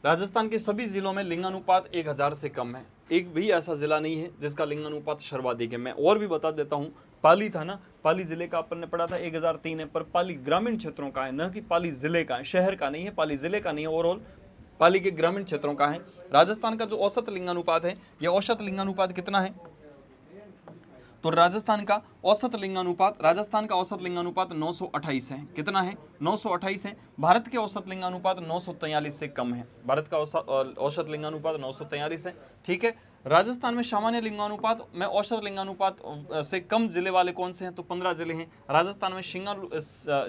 राजस्थान के सभी जिलों में लिंगानुपात 1000 से कम है। एक भी ऐसा जिला नहीं है जिसका लिंगानुपात सर्वाधिक है। मैं और भी बता देता हूँ, पाली था ना, पाली जिले का अपन ने पढ़ा था 1003 है, पर पाली ग्रामीण क्षेत्रों का है, न कि पाली जिले का है, शहर का नहीं है, पाली जिले का नहीं है, ओवरऑल पाली के ग्रामीण क्षेत्रों का है। राजस्थान का जो औसत लिंगानुपात है, यह औसत लिंगानुपात कितना है? तो राजस्थान का औसत लिंगानुपात 928 है। कितना है? 928 है। भारत के औसत लिंगानुपात 943 से कम है। भारत का औसत लिंगानुपात 943 है, ठीक है। राजस्थान में सामान्य लिंगानुपात में औसत लिंगानुपात से कम जिले वाले कौन से हैं? तो 15 जिले हैं। राजस्थान में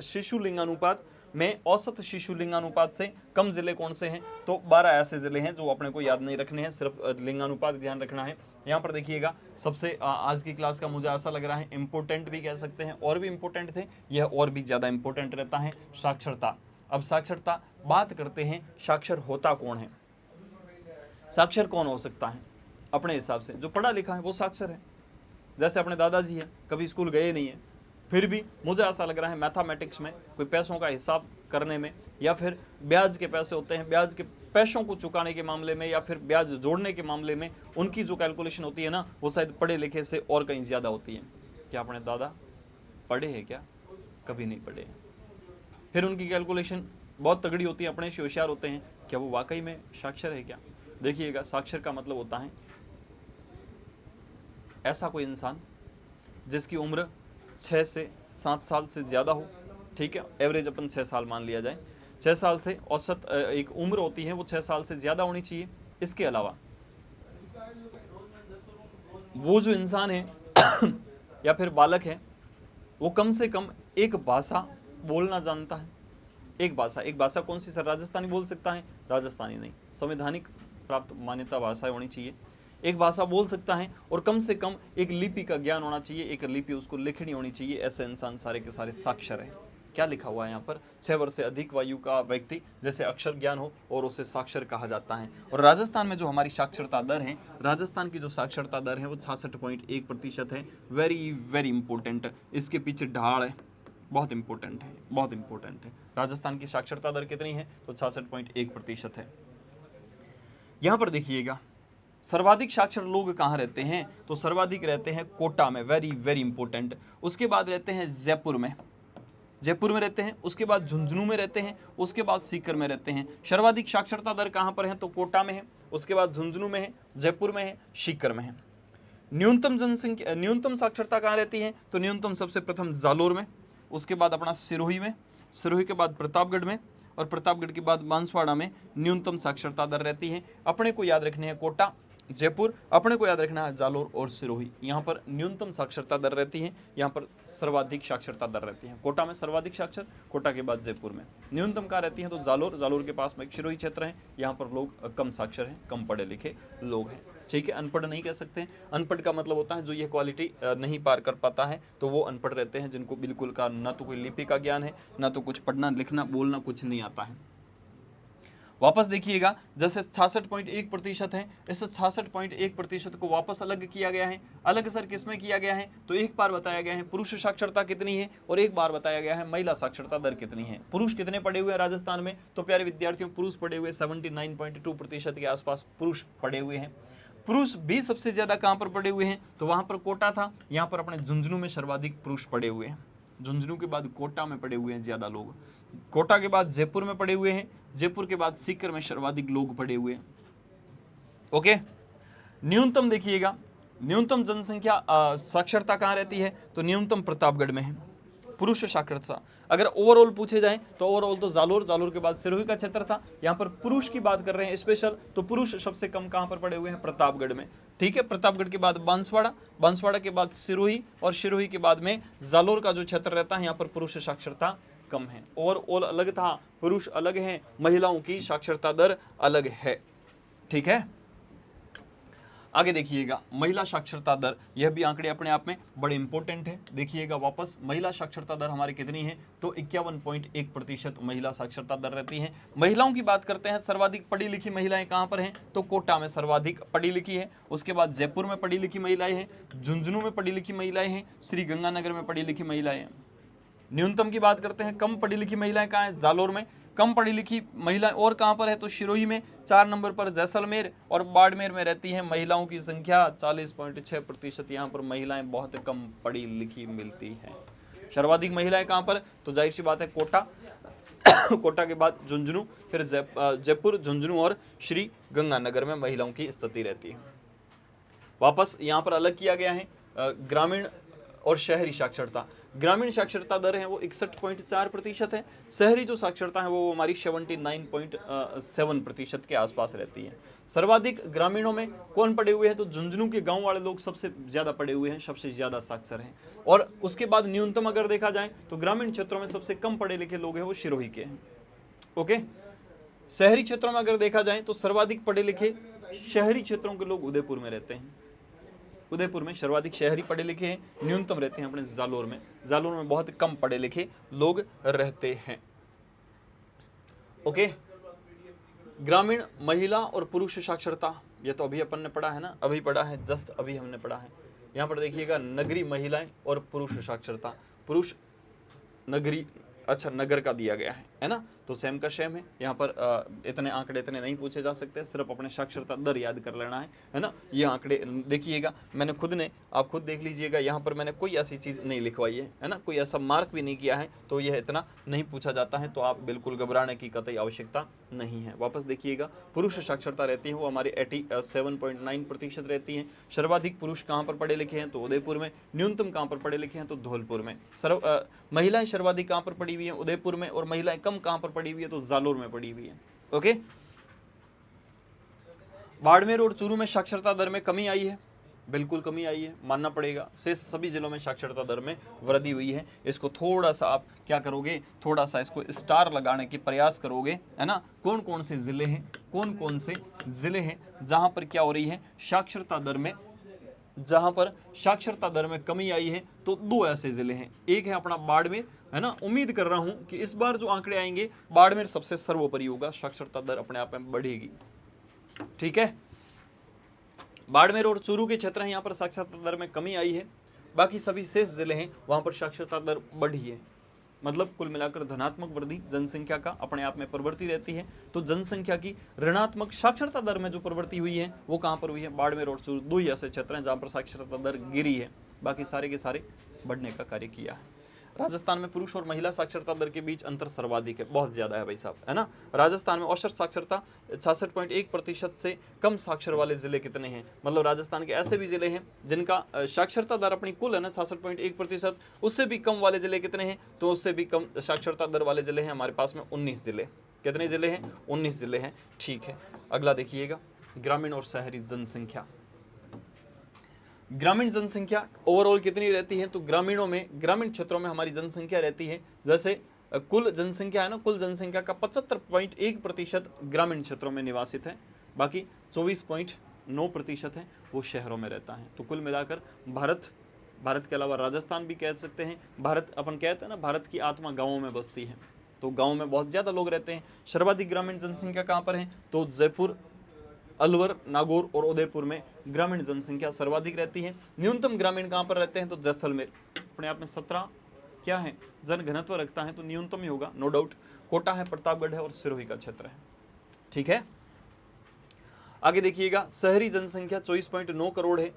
शिशु लिंगानुपात में औसत शिशु लिंगानुपात से कम जिले कौन से हैं? तो 12 ऐसे जिले हैं जो अपने को याद नहीं रखने हैं, सिर्फ लिंगानुपात ध्यान रखना है। यहाँ पर देखिएगा, सबसे आज की क्लास का मुझे ऐसा लग रहा है इंपॉर्टेंट भी कह सकते हैं, और भी इंपॉर्टेंट थे, यह और भी ज़्यादा इंपॉर्टेंट रहता है, साक्षरता। अब साक्षरता बात करते हैं, साक्षर होता कौन है? साक्षर कौन हो सकता है? अपने हिसाब से जो पढ़ा लिखा है वो साक्षर है। जैसे अपने दादाजी है, कभी स्कूल गए नहीं है, फिर भी मुझे ऐसा लग रहा है मैथमेटिक्स में, कोई पैसों का हिसाब करने में, या फिर ब्याज के पैसे होते हैं, ब्याज के पैसों को चुकाने के मामले में, या फिर ब्याज जोड़ने के मामले में उनकी जो कैलकुलेशन होती है ना, वो शायद पढ़े लिखे से और कहीं ज़्यादा होती है। क्या अपने दादा पढ़े हैं क्या? कभी नहीं पढ़े हैं, फिर उनकी कैलकुलेशन बहुत तगड़ी होती है, अपने से होशियार होते हैं। क्या वो वाकई में साक्षर है क्या? देखिएगा, साक्षर का मतलब होता है ऐसा कोई इंसान जिसकी उम्र 6 से 7 साल से ज़्यादा हो, ठीक है। एवरेज अपन 6 साल मान लिया जाए, 6 साल से औसत एक उम्र होती है वो 6 साल से ज़्यादा होनी चाहिए। इसके अलावा वो जो इंसान है या फिर बालक है, वो कम से कम एक भाषा बोलना जानता है? एक भाषा कौन सी सर? राजस्थानी बोल सकता है? राजस्थानी नहीं, संवैधानिक प्राप्त मान्यता भाषा होनी चाहिए। एक भाषा बोल सकता है और कम से कम एक लिपि का ज्ञान होना चाहिए, एक लिपि उसको लिखनी होनी चाहिए। ऐसे इंसान सारे के सारे साक्षर हैं। क्या लिखा हुआ है यहाँ पर? 6 वर्ष से अधिक वायु का व्यक्ति जैसे अक्षर ज्ञान हो और उसे साक्षर कहा जाता है। और राजस्थान में जो हमारी साक्षरता दर है, राजस्थान की जो साक्षरता दर है वो 66.1% है। Very very important. इसके पीछे ढाल है, बहुत इंपॉर्टेंट है, बहुत इंपॉर्टेंट है। राजस्थान की साक्षरता दर कितनी है? तो 66.1% है। यहाँ पर देखिएगा सर्वाधिक साक्षर लोग कहाँ रहते हैं? तो सर्वाधिक रहते हैं कोटा में, वेरी वेरी इंपॉर्टेंट। उसके बाद रहते हैं जयपुर में, जयपुर में रहते हैं। उसके बाद झुंझुनू में रहते हैं। उसके बाद सीकर में रहते हैं। सर्वाधिक साक्षरता दर कहाँ पर है? तो कोटा में है, उसके बाद झुंझुनू में है, जयपुर में है, सीकर में है। न्यूनतम जनसंख्या, न्यूनतम साक्षरता कहाँ रहती है? तो न्यूनतम सबसे प्रथम जालोर में, उसके बाद अपना सिरोही में, सिरोही के बाद प्रतापगढ़ में, और प्रतापगढ़ के बाद बांसवाड़ा में न्यूनतम साक्षरता दर रहती है। अपने को याद रखने है कोटा, जयपुर, अपने को याद रखना है जालोर और सिरोही। यहाँ पर न्यूनतम साक्षरता दर रहती है, यहाँ पर सर्वाधिक साक्षरता दर रहती है। कोटा में सर्वाधिक साक्षर, कोटा के बाद जयपुर में। न्यूनतम कहाँ रहती है? तो जालोर, जालोर के पास में एक सिरोही क्षेत्र है, यहाँ पर लोग कम साक्षर हैं, कम पढ़े लिखे लोग हैं। ठीक है, अनपढ़ नहीं कह सकते। अनपढ़ का मतलब होता है जो ये क्वालिटी नहीं पार कर पाता है, तो वो अनपढ़ रहते हैं, जिनको बिल्कुल का ना तो कोई लिपि का ज्ञान है, ना तो कुछ पढ़ना लिखना बोलना कुछ नहीं आता है। वापस देखिएगा, जैसे 66.1% है, इस 66.1% को वापस अलग किया गया है। अलग सर किसमें किया गया है? तो एक बार बताया गया है पुरुष साक्षरता कितनी है, और एक बार बताया गया है महिला साक्षरता दर कितनी है। पुरुष कितने पढ़े हुए हैं राजस्थान में? तो प्यारे विद्यार्थियों, पुरुष पढ़े हुए 79.2% के आसपास पुरुष पढ़े हुए हैं। पुरुष भी सबसे ज्यादा कहाँ पर पढ़े हुए हैं? तो वहां पर कोटा था, यहाँ पर अपने झुंझुनू में सर्वाधिक पुरुष पढ़े हुए हैं। झुंझुनू के बाद कोटा में पढ़े हुए हैं ज्यादा लोग, कोटा के बाद जयपुर में पढ़े हुए हैं, जयपुर के बाद सीकर में सर्वाधिक लोग पढ़े हुए हैं। ओके, न्यूनतम देखिएगा, न्यूनतम जनसंख्या साक्षरता कहाँ रहती है? तो न्यूनतम प्रतापगढ़ में है पुरुष साक्षरता। अगर ओवरऑल पूछे जाए तो ओवरऑल तो जालोर, जालोर के बाद सिरोही का क्षेत्र था। यहाँ पर पुरुष की बात कर रहे हैं स्पेशल, तो पुरुष सबसे कम कहाँ पर पड़े हुए हैं? प्रतापगढ़ में। ठीक है, प्रतापगढ़ के बाद बांसवाड़ा, बांसवाड़ा के बाद सिरोही, और सिरोही के बाद में जालोर का जो क्षेत्र रहता है, यहाँ पर पुरुष साक्षरता कम है। ओवरऑल अलग था, पुरुष अलग हैं, महिलाओं की साक्षरता दर अलग है। ठीक है, आगे देखिएगा महिला साक्षरता दर, यह भी आंकड़े अपने आप में बड़े इंपॉर्टेंट है। देखिएगा वापस, महिला साक्षरता दर हमारी कितनी है? तो 51.1% महिला साक्षरता दर रहती है। महिलाओं की बात करते हैं, सर्वाधिक पढ़ी लिखी महिलाएं कहां पर हैं? तो कोटा में सर्वाधिक पढ़ी लिखी है, उसके बाद जयपुर में पढ़ी लिखी महिलाएं हैं, झुंझुनू में पढ़ी लिखी महिलाएं हैं, श्री गंगानगर में पढ़ी लिखी महिलाएं हैं। न्यूनतम की बात करते हैं, कम पढ़ी लिखी महिलाएं कहाँ हैं? जालोर में। कम पढ़ी लिखी महिलाएं और कहाँ पर है? तो सिरोही में। 4 नंबर पर जैसलमेर और बाड़मेर में रहती हैं महिलाओं की संख्या 40.6%। यहाँ पर महिलाएं बहुत कम पढ़ी लिखी मिलती हैं। सर्वाधिक महिलाएं कहाँ पर? तो जाहिर सी बात है कोटा कोटा के बाद झुंझुनू, फिर जयपुर, झुंझुनू और श्री गंगानगर में महिलाओं की स्थिति रहती है। वापस यहाँ पर अलग किया गया है ग्रामीण और शहरी साक्षरता। ग्रामीण साक्षरता दर है वो 61.4% है। शहरी जो साक्षरता है वो हमारी 79.7% के आसपास रहती है। सर्वाधिक ग्रामीणों में कौन पढ़े हुए हैं? तो झुंझुनू के गांव वाले लोग सबसे ज्यादा पढ़े हुए हैं, सबसे ज्यादा साक्षर हैं। और उसके बाद न्यूनतम अगर देखा जाए तो ग्रामीण क्षेत्रों में सबसे कम पढ़े लिखे लोग हैं वो सिरोही के हैं। ओके, शहरी क्षेत्रों में अगर देखा जाए तो सर्वाधिक पढ़े लिखे शहरी क्षेत्रों के लोग उदयपुर में रहते हैं। उदयपुर में सर्वाधिक शहरी पढ़े लिखे हैं, न्यूनतम रहते हैं अपने जालोर में। जालोर में बहुत कम पढ़े लिखे लोग रहते हैं। ओके, ग्रामीण महिला और पुरुष साक्षरता, ये तो अभी अपन ने पढ़ा है ना, अभी पढ़ा है, जस्ट अभी हमने पढ़ा है। यहाँ पर देखिएगा नगरी महिलाएं और पुरुष साक्षरता। पुरुष नगरी, अच्छा नगर का दिया गया है ना, तो सेम का सेम है। यहाँ पर इतने आंकड़े इतने नहीं पूछे जा सकते, सिर्फ अपने साक्षरता दर याद कर लेना है ना। ये आंकड़े देखिएगा, मैंने खुद ने, आप खुद देख लीजिएगा, यहाँ पर मैंने कोई ऐसी चीज़ नहीं लिखवाई है ना, कोई ऐसा मार्क भी नहीं किया है, तो यह इतना नहीं पूछा जाता है, तो आप बिल्कुल घबराने की कतई आवश्यकता नहीं है। वापस देखिएगा, पुरुष साक्षरता रहती है वो हमारी 87.9% रहती है। सर्वाधिक पुरुष कहाँ पर पढ़े लिखे हैं? तो उदयपुर में। न्यूनतम कहाँ पर पढ़े लिखे हैं? तो धौलपुर में। महिलाएं सर्वाधिक कहाँ पर पढ़ी हुई हैं? उदयपुर में। और महिलाएं कम कहाँ पर पढ़ी हुई है? तो जालोर में पढ़ी हुई है। ओके, बाड़मेर और चूरू में साक्षरता दर में कमी आई है। बिल्कुल कमी आई है, मानना पड़ेगा। शेष सभी जिलों में साक्षरता दर में वृद्धि हुई है। इसको थोड़ा सा आप क्या करोगे, थोड़ा सा इसको स्टार लगाने के प्रयास करोगे, है ना। कौन कौन से जिले हैं, कौन कौन से जिले हैं जहां पर क्या हो रही है, साक्षरता दर में, जहां पर साक्षरता दर में कमी आई है। तो दो ऐसे जिले हैं, एक है अपना बाड़मेर, है ना। उम्मीद कर रहा हूं कि इस बार जो आंकड़े आएंगे बाड़मेर सबसे सर्वोपरि होगा, साक्षरता दर अपने आप में बढ़ेगी, ठीक है। बाड़मेर और चूरू के क्षेत्र हैं, यहाँ पर साक्षरता दर में कमी आई है। बाकी सभी शेष जिले हैं वहां पर साक्षरता दर बढ़ी है। मतलब कुल मिलाकर धनात्मक वृद्धि जनसंख्या का अपने आप में प्रवृत्ति रहती है। तो जनसंख्या की ऋणात्मक साक्षरता दर में जो प्रवृत्ति हुई है वो कहां पर हुई है, बाड़मेर और चूरू, दो ही ऐसे क्षेत्र हैं जहां पर साक्षरता दर गिरी है, बाकी सारे के सारे बढ़ने का कार्य किया है। राजस्थान में पुरुष और महिला साक्षरता दर के बीच अंतर सर्वाधिक है, बहुत ज्यादा है भाई साहब, है ना। राजस्थान में औसत साक्षरता 66.1% से कम साक्षर वाले जिले कितने हैं। मतलब राजस्थान के ऐसे भी जिले हैं जिनका साक्षरता दर अपनी कुल है ना 66.1%, उससे भी कम वाले जिले कितने हैं, तो उससे भी कम साक्षरता दर वाले जिले हैं हमारे पास में 19 जिले। कितने जिले हैं, 19 जिले हैं, ठीक है। अगला देखिएगा, ग्रामीण और शहरी जनसंख्या। ग्रामीण जनसंख्या ओवरऑल कितनी रहती है, तो ग्रामीणों में, ग्रामीण क्षेत्रों में हमारी जनसंख्या रहती है, जैसे कुल जनसंख्या है ना, कुल जनसंख्या का 75.1% ग्रामीण क्षेत्रों में निवासित है, बाकी 24.9% है वो शहरों में रहता है। तो कुल मिलाकर भारत के अलावा राजस्थान भी कह सकते हैं, भारत अपन कहते हैं ना, भारत की आत्मा गाँवों में बसती है, तो गाँव में बहुत ज़्यादा लोग रहते हैं। सर्वाधिक ग्रामीण जनसंख्या कहाँ पर है, तो जयपुर, अलवर, नागौर और उदयपुर में ग्रामीण जनसंख्या सर्वाधिक रहती है। न्यूनतम ग्रामीण कहां पर रहते हैं, तो जैसलमेर अपने आप में 17 क्या है जन घनत्व रखता है, तो न्यूनतम ही होगा, नो डाउट। कोटा है, प्रतापगढ़ है और सिरोही का क्षेत्र है, ठीक है। आगे देखिएगा, शहरी जनसंख्या 24.9 करोड़ है,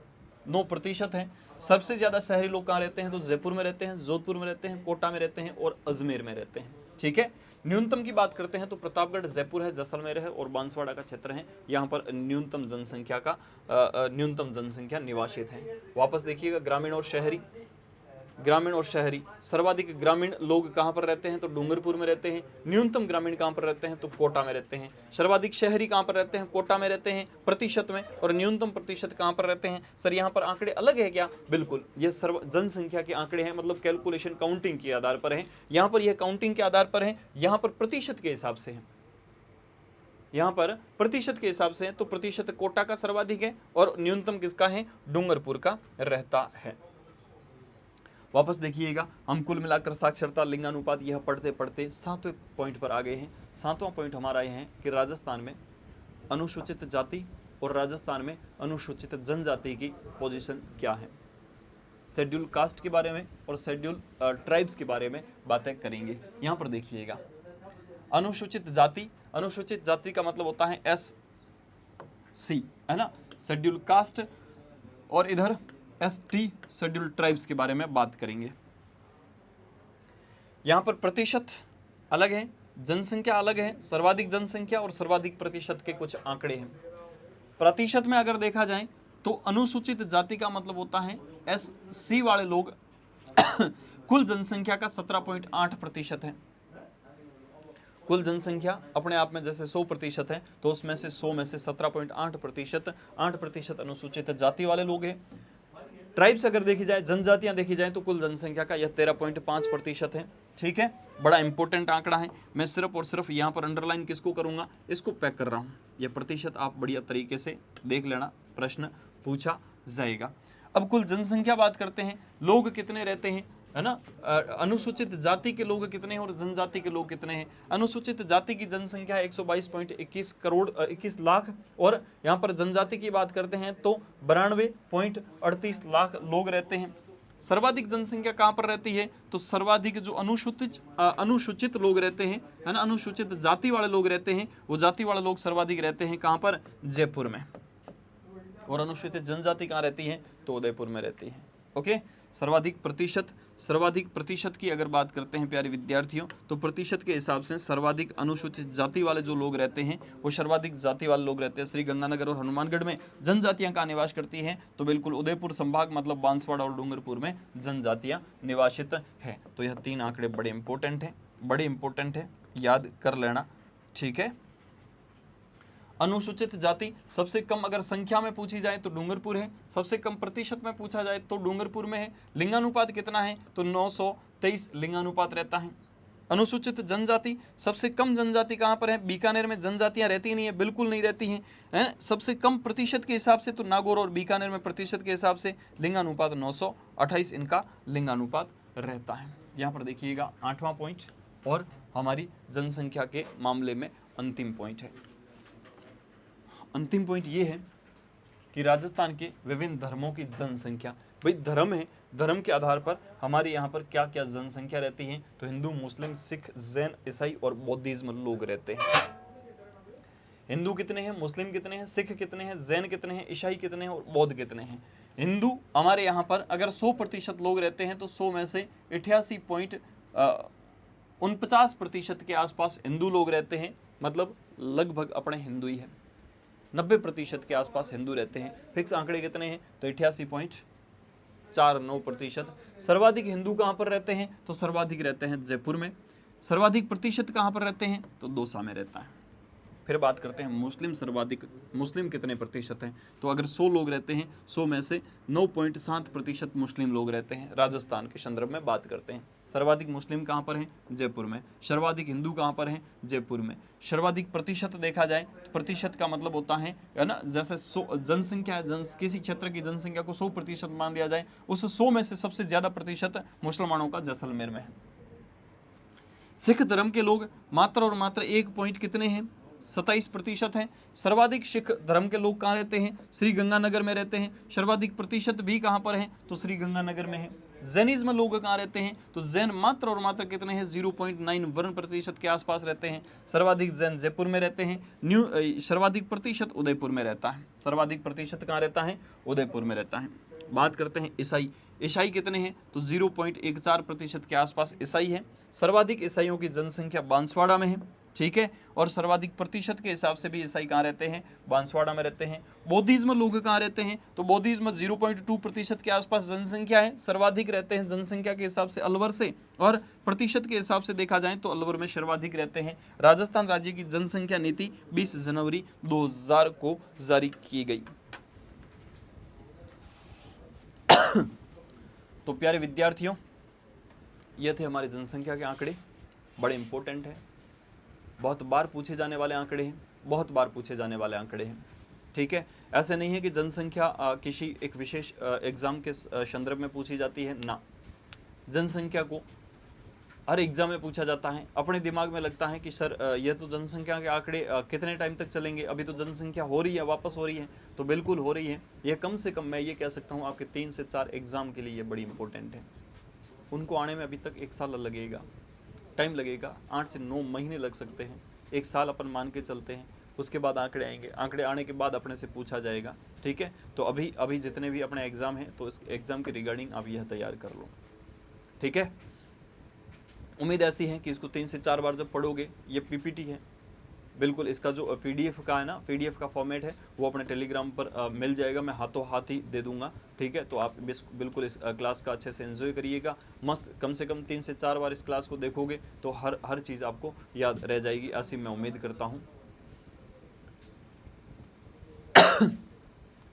9% है। सबसे ज्यादा शहरी लोग कहाँ रहते हैं, तो जयपुर में रहते हैं, जोधपुर में रहते हैं, कोटा में रहते हैं और अजमेर में रहते हैं, ठीक है। न्यूनतम की बात करते हैं तो प्रतापगढ़, जयपुर है, जैसलमेर है और बांसवाड़ा का क्षेत्र है, यहाँ पर न्यूनतम जनसंख्या निवासित है। वापस देखिएगा, ग्रामीण और शहरी सर्वाधिक ग्रामीण लोग कहाँ पर रहते हैं, तो डूंगरपुर में रहते हैं। न्यूनतम ग्रामीण कहाँ पर रहते हैं, तो कोटा में रहते हैं। सर्वाधिक शहरी कहाँ पर रहते हैं, कोटा में रहते हैं प्रतिशत में, और न्यूनतम प्रतिशत कहाँ पर रहते हैं। सर यहाँ पर आंकड़े अलग है क्या, बिल्कुल, ये जनसंख्या के आंकड़े हैं, मतलब कैलकुलेशन काउंटिंग के आधार पर है। यहाँ पर यह काउंटिंग के आधार पर है, यहाँ पर प्रतिशत के हिसाब से है, यहाँ पर प्रतिशत के हिसाब से है, तो प्रतिशत कोटा का सर्वाधिक है और न्यूनतम किसका है, डूंगरपुर का रहता है। वापस देखिएगा, हम कुल मिलाकर साक्षरता, लिंगानुपात यह पढ़ते पढ़ते 7वें पॉइंट पर आ गए हैं। 7वां पॉइंट हमारा यह है कि राजस्थान में अनुसूचित जाति और राजस्थान में अनुसूचित जनजाति की पोजीशन क्या है। शेड्यूल कास्ट के बारे में और शेड्यूल ट्राइब्स के बारे में बातें करेंगे। यहाँ पर देखिएगा, अनुसूचित जाति का मतलब होता है SC, है ना, शेड्यूल कास्ट, और इधर ST शेड्यूल ट्राइब्स के बारे में बात करेंगे। यहां पर प्रतिशत अलग है, जनसंख्या अलग है, सर्वाधिक जनसंख्या और सर्वाधिक प्रतिशत के कुछ आंकड़े हैं। प्रतिशत में अगर देखा जाए तो अनुसूचित जाति का मतलब होता है SC वाले लोग कुल जनसंख्या का 17.8% है। कुल जनसंख्या अपने आप में जैसे 100% है, तो उसमें से 100 में से 17.8%, 8% अनुसूचित जाति वाले लोग हैं। ट्राइब्स अगर देखी जाए, जनजातियां देखी जाए, तो कुल जनसंख्या का यह 13.5% है, ठीक है। बड़ा इंपॉर्टेंट आंकड़ा है, मैं सिर्फ और सिर्फ यहाँ पर अंडरलाइन किसको करूंगा, इसको पैक कर रहा हूँ। यह प्रतिशत आप बढ़िया तरीके से देख लेना, प्रश्न पूछा जाएगा। अब कुल जनसंख्या बात करते हैं, लोग कितने रहते हैं, है ना। अनुसूचित जाति के लोग कितने हैं और जनजाति के लोग कितने हैं। अनुसूचित जाति की जनसंख्या 122.21 करोड़ 21 लाख, और यहाँ पर जनजाति की बात करते हैं तो 92.38 लाख लोग रहते हैं। सर्वाधिक जनसंख्या कहाँ पर रहती है, तो सर्वाधिक जो अनुसूचित लोग रहते हैं, है ना, अनुसूचित जाति वाले लोग रहते हैं, वो जाति वाले लोग सर्वाधिक रहते हैं कहाँ पर, जयपुर में। और अनुसूचित जनजाति कहाँ रहती है, तो उदयपुर में रहती है। ओके, सर्वाधिक प्रतिशत की अगर बात करते हैं प्यारे विद्यार्थियों, तो प्रतिशत के हिसाब से सर्वाधिक अनुसूचित जाति वाले जो लोग रहते हैं वो सर्वाधिक जाति वाले लोग रहते हैं। श्री गंगानगर और हनुमानगढ़ में जनजातियां कहाँ निवास करती हैं, तो बिल्कुल उदयपुर संभाग मतलब बांसवाड़ा और डूंगरपुर में जनजातियां निवासित है। तो यह 3 आंकड़े बड़े इंपॉर्टेंट है, याद कर लेना, ठीक है। अनुसूचित जाति सबसे कम अगर संख्या में पूछी जाए तो डूंगरपुर है, सबसे कम प्रतिशत में पूछा जाए तो डूंगरपुर में है। लिंगानुपात कितना है तो 923 लिंगानुपात रहता है। अनुसूचित जनजाति सबसे कम जनजाति कहाँ पर है, बीकानेर में जनजातियां रहती नहीं है, बिल्कुल नहीं रहती हैं। सबसे कम प्रतिशत के हिसाब से तो नागौर और बीकानेर में प्रतिशत के हिसाब से लिंगानुपात 928 इनका लिंगानुपात रहता है। यहाँ पर देखिएगा 8वां पॉइंट और हमारी जनसंख्या के मामले में अंतिम पॉइंट है। अंतिम पॉइंट ये है कि राजस्थान के विभिन्न धर्मों की जनसंख्या। भाई धर्म है, धर्म के आधार पर हमारे यहाँ पर क्या क्या जनसंख्या रहती है तो हिंदू, मुस्लिम, सिख, जैन, ईसाई और बौद्धिज्म लोग रहते हैं। हिंदू कितने हैं, मुस्लिम कितने हैं, सिख कितने हैं, जैन कितने हैं, ईसाई कितने हैं और बौद्ध कितने हैं। हिंदू हमारे यहाँ पर अगर 100% लोग रहते हैं तो 100 में से 88.49% के आसपास हिंदू लोग रहते हैं, मतलब लगभग अपने हिंदू ही है। 90% के आसपास हिंदू रहते हैं। फिक्स आंकड़े कितने हैं तो 88.49%। सर्वाधिक हिंदू कहाँ पर रहते हैं तो सर्वाधिक रहते हैं जयपुर में। सर्वाधिक प्रतिशत कहाँ पर रहते हैं तो दौसा में रहता है। फिर बात करते हैं मुस्लिम, सर्वाधिक मुस्लिम कितने प्रतिशत हैं तो अगर 100 लोग रहते हैं 100 में से 9.7% मुस्लिम लोग रहते हैं। राजस्थान के संदर्भ में बात करते हैं। सर्वाधिक मुस्लिम कहाँ पर हैं जयपुर में। सर्वाधिक हिंदू कहाँ पर हैं जयपुर में। सर्वाधिक प्रतिशत देखा जाए तो प्रतिशत का मतलब होता है ना, जैसे 100 जनसंख्या किसी क्षेत्र की जनसंख्या को 100% मान लिया जाए, उस 100 में से सबसे ज्यादा प्रतिशत मुसलमानों का जैसलमेर में है। सिख धर्म के लोग मात्र और मात्र 1 पॉइंट कितने हैं 27% हैं। सर्वाधिक सिख धर्म के लोग कहाँ रहते हैं श्री गंगानगर में रहते हैं। सर्वाधिक प्रतिशत भी कहाँ पर है तो श्री गंगानगर में है। जैनिज्म लोग कहाँ रहते हैं तो जैन मात्र और मात्र कितने हैं 0.91% के आसपास रहते हैं। सर्वाधिक जैन जयपुर में रहते हैं। सर्वाधिक प्रतिशत उदयपुर में रहता है। सर्वाधिक प्रतिशत कहाँ रहता है उदयपुर में रहता है। बात करते हैं ईसाई। ईसाई कितने हैं तो 0.14% के आसपास ईसाई है। सर्वाधिक ईसाइयों की जनसंख्या बांसवाड़ा में है, ठीक है। और सर्वाधिक प्रतिशत के हिसाब से भी ईसाई कहाँ रहते हैं बांसवाड़ा में रहते हैं। बौद्धिज्म लोग कहाँ रहते हैं तो बौद्धिज्म 0.2% के आसपास जनसंख्या है। सर्वाधिक रहते हैं जनसंख्या के हिसाब से अलवर से, और प्रतिशत के हिसाब से देखा जाए तो अलवर में सर्वाधिक रहते हैं। राजस्थान राज्य की जनसंख्या नीति 20 जनवरी 2000 को जारी की गई। तो प्यारे विद्यार्थियों, ये थे हमारे जनसंख्या के आंकड़े। बड़े इंपॉर्टेंट है, बहुत बार पूछे जाने वाले आंकड़े हैं, बहुत बार पूछे जाने वाले आंकड़े हैं, ठीक है। ऐसे नहीं है कि जनसंख्या किसी एक विशेष एग्जाम के संदर्भ में पूछी जाती है ना, जनसंख्या को हर एग्जाम में पूछा जाता है। अपने दिमाग में लगता है कि सर ये तो जनसंख्या के आंकड़े कितने टाइम तक चलेंगे, अभी तो जनसंख्या हो रही है, वापस हो रही है, तो बिल्कुल हो रही है। ये कम से कम मैं ये कह सकता हूँ आपके 3 से 4 एग्जाम के लिए ये बड़ी इंपॉर्टेंट है। उनको आने में अभी तक 1 साल लगेगा, टाइम लगेगा, 8 से 9 महीने लग सकते हैं, 1 साल अपन मान के चलते हैं। उसके बाद आंकड़े आएंगे, आंकड़े आने के बाद अपने से पूछा जाएगा, ठीक है। तो अभी जितने भी अपने एग्ज़ाम हैं तो इस एग्ज़ाम के रिगार्डिंग आप यह तैयार कर लो, ठीक है। उम्मीद ऐसी है कि इसको 3 से 4 बार जब पढ़ोगे, ये पीपीटी है बिल्कुल, इसका जो पीडीएफ का है ना, पीडीएफ का फॉर्मेट है वो अपने टेलीग्राम पर मिल जाएगा, मैं हाथों हाथ ही दे दूंगा, ठीक है। तो आप बिल्कुल इस क्लास का अच्छे से एंजॉय करिएगा, मस्त। कम से कम 3 से 4 बार इस क्लास को देखोगे तो हर चीज़ आपको याद रह जाएगी, ऐसी मैं उम्मीद करता हूँ,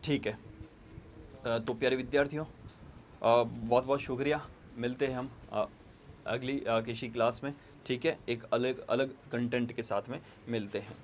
ठीक है। तो प्यारे विद्यार्थियों, बहुत बहुत शुक्रिया। मिलते हैं हम अगली किसी क्लास में, ठीक है। एक अलग अलग कंटेंट के साथ में मिलते हैं।